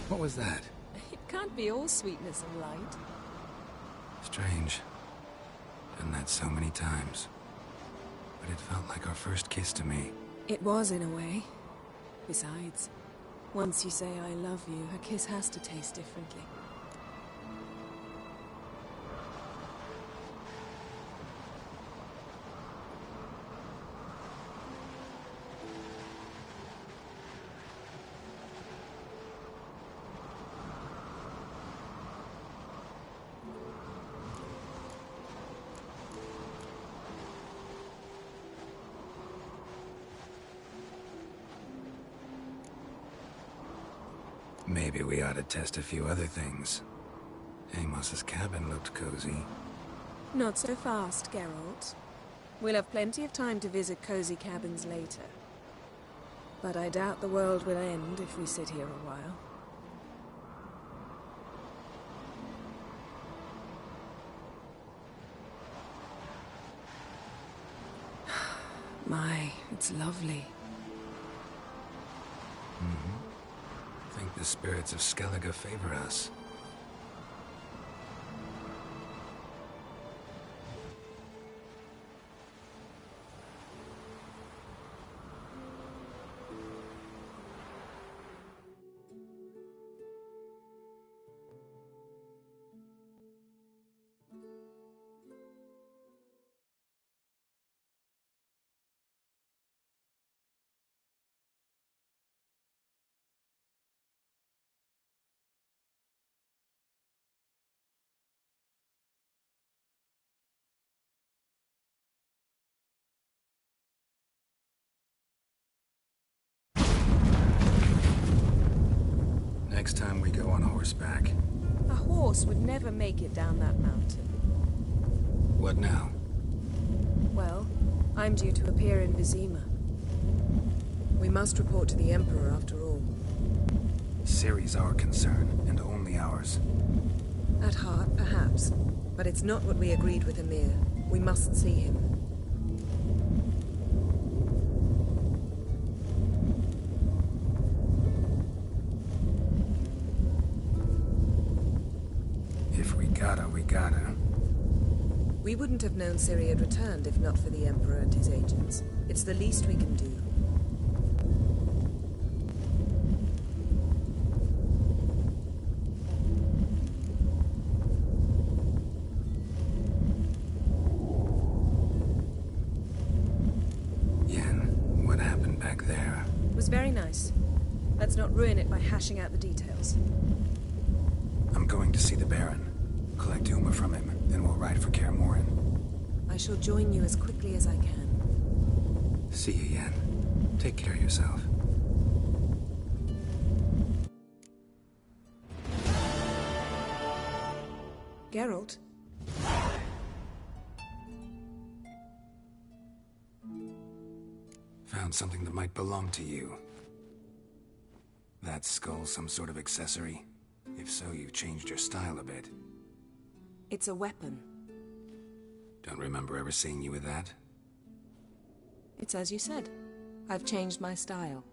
What was that? It can't be all sweetness and light. Strange. Done that so many times. But it felt like our first kiss to me. It was, in a way. Besides, once you say I love you, a kiss has to taste differently. Maybe we ought to test a few other things. Amos's cabin looked cozy. Not so fast, Geralt. We'll have plenty of time to visit cozy cabins later. But I doubt the world will end if we sit here a while. My, it's lovely. I think the spirits of Skellige favor us. Next time we go on horseback. A horse would never make it down that mountain. What now? Well, I'm due to appear in Vizima. We must report to the Emperor after all. Ciri's our concern, and only ours. At heart, perhaps. But it's not what we agreed with Emir. We must see him. If we gotta, we gotta. We wouldn't have known Ciri had returned if not for the Emperor and his agents. It's the least we can do. was very nice. Let's not ruin it by hashing out the details. I'm going to see the Baron. Collect Uma from him, then we'll ride for Kaer Morhen. I shall join you as quickly as I can. See you, Yen. Take care of yourself. Geralt? Found something that might belong to you. That skull some sort of accessory? If so, you've changed your style a bit. It's a weapon. Don't remember ever seeing you with that? It's as you said. I've changed my style.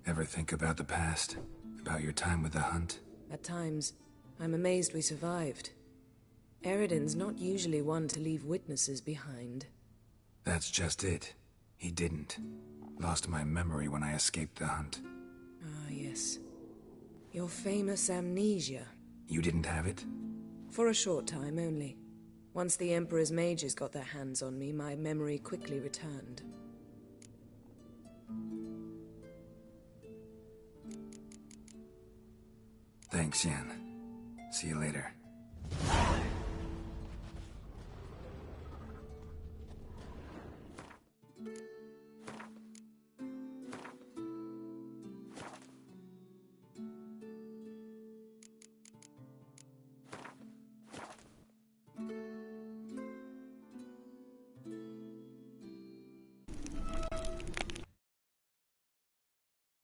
Ever think about the past? About your time with the Hunt? At times, I'm amazed we survived. Eridan's not usually one to leave witnesses behind. That's just it. He didn't. Lost my memory when I escaped the Hunt. Ah, yes. Your famous amnesia. You didn't have it? For a short time only. Once the Emperor's mages got their hands on me, my memory quickly returned. Thanks, Yen. See you later.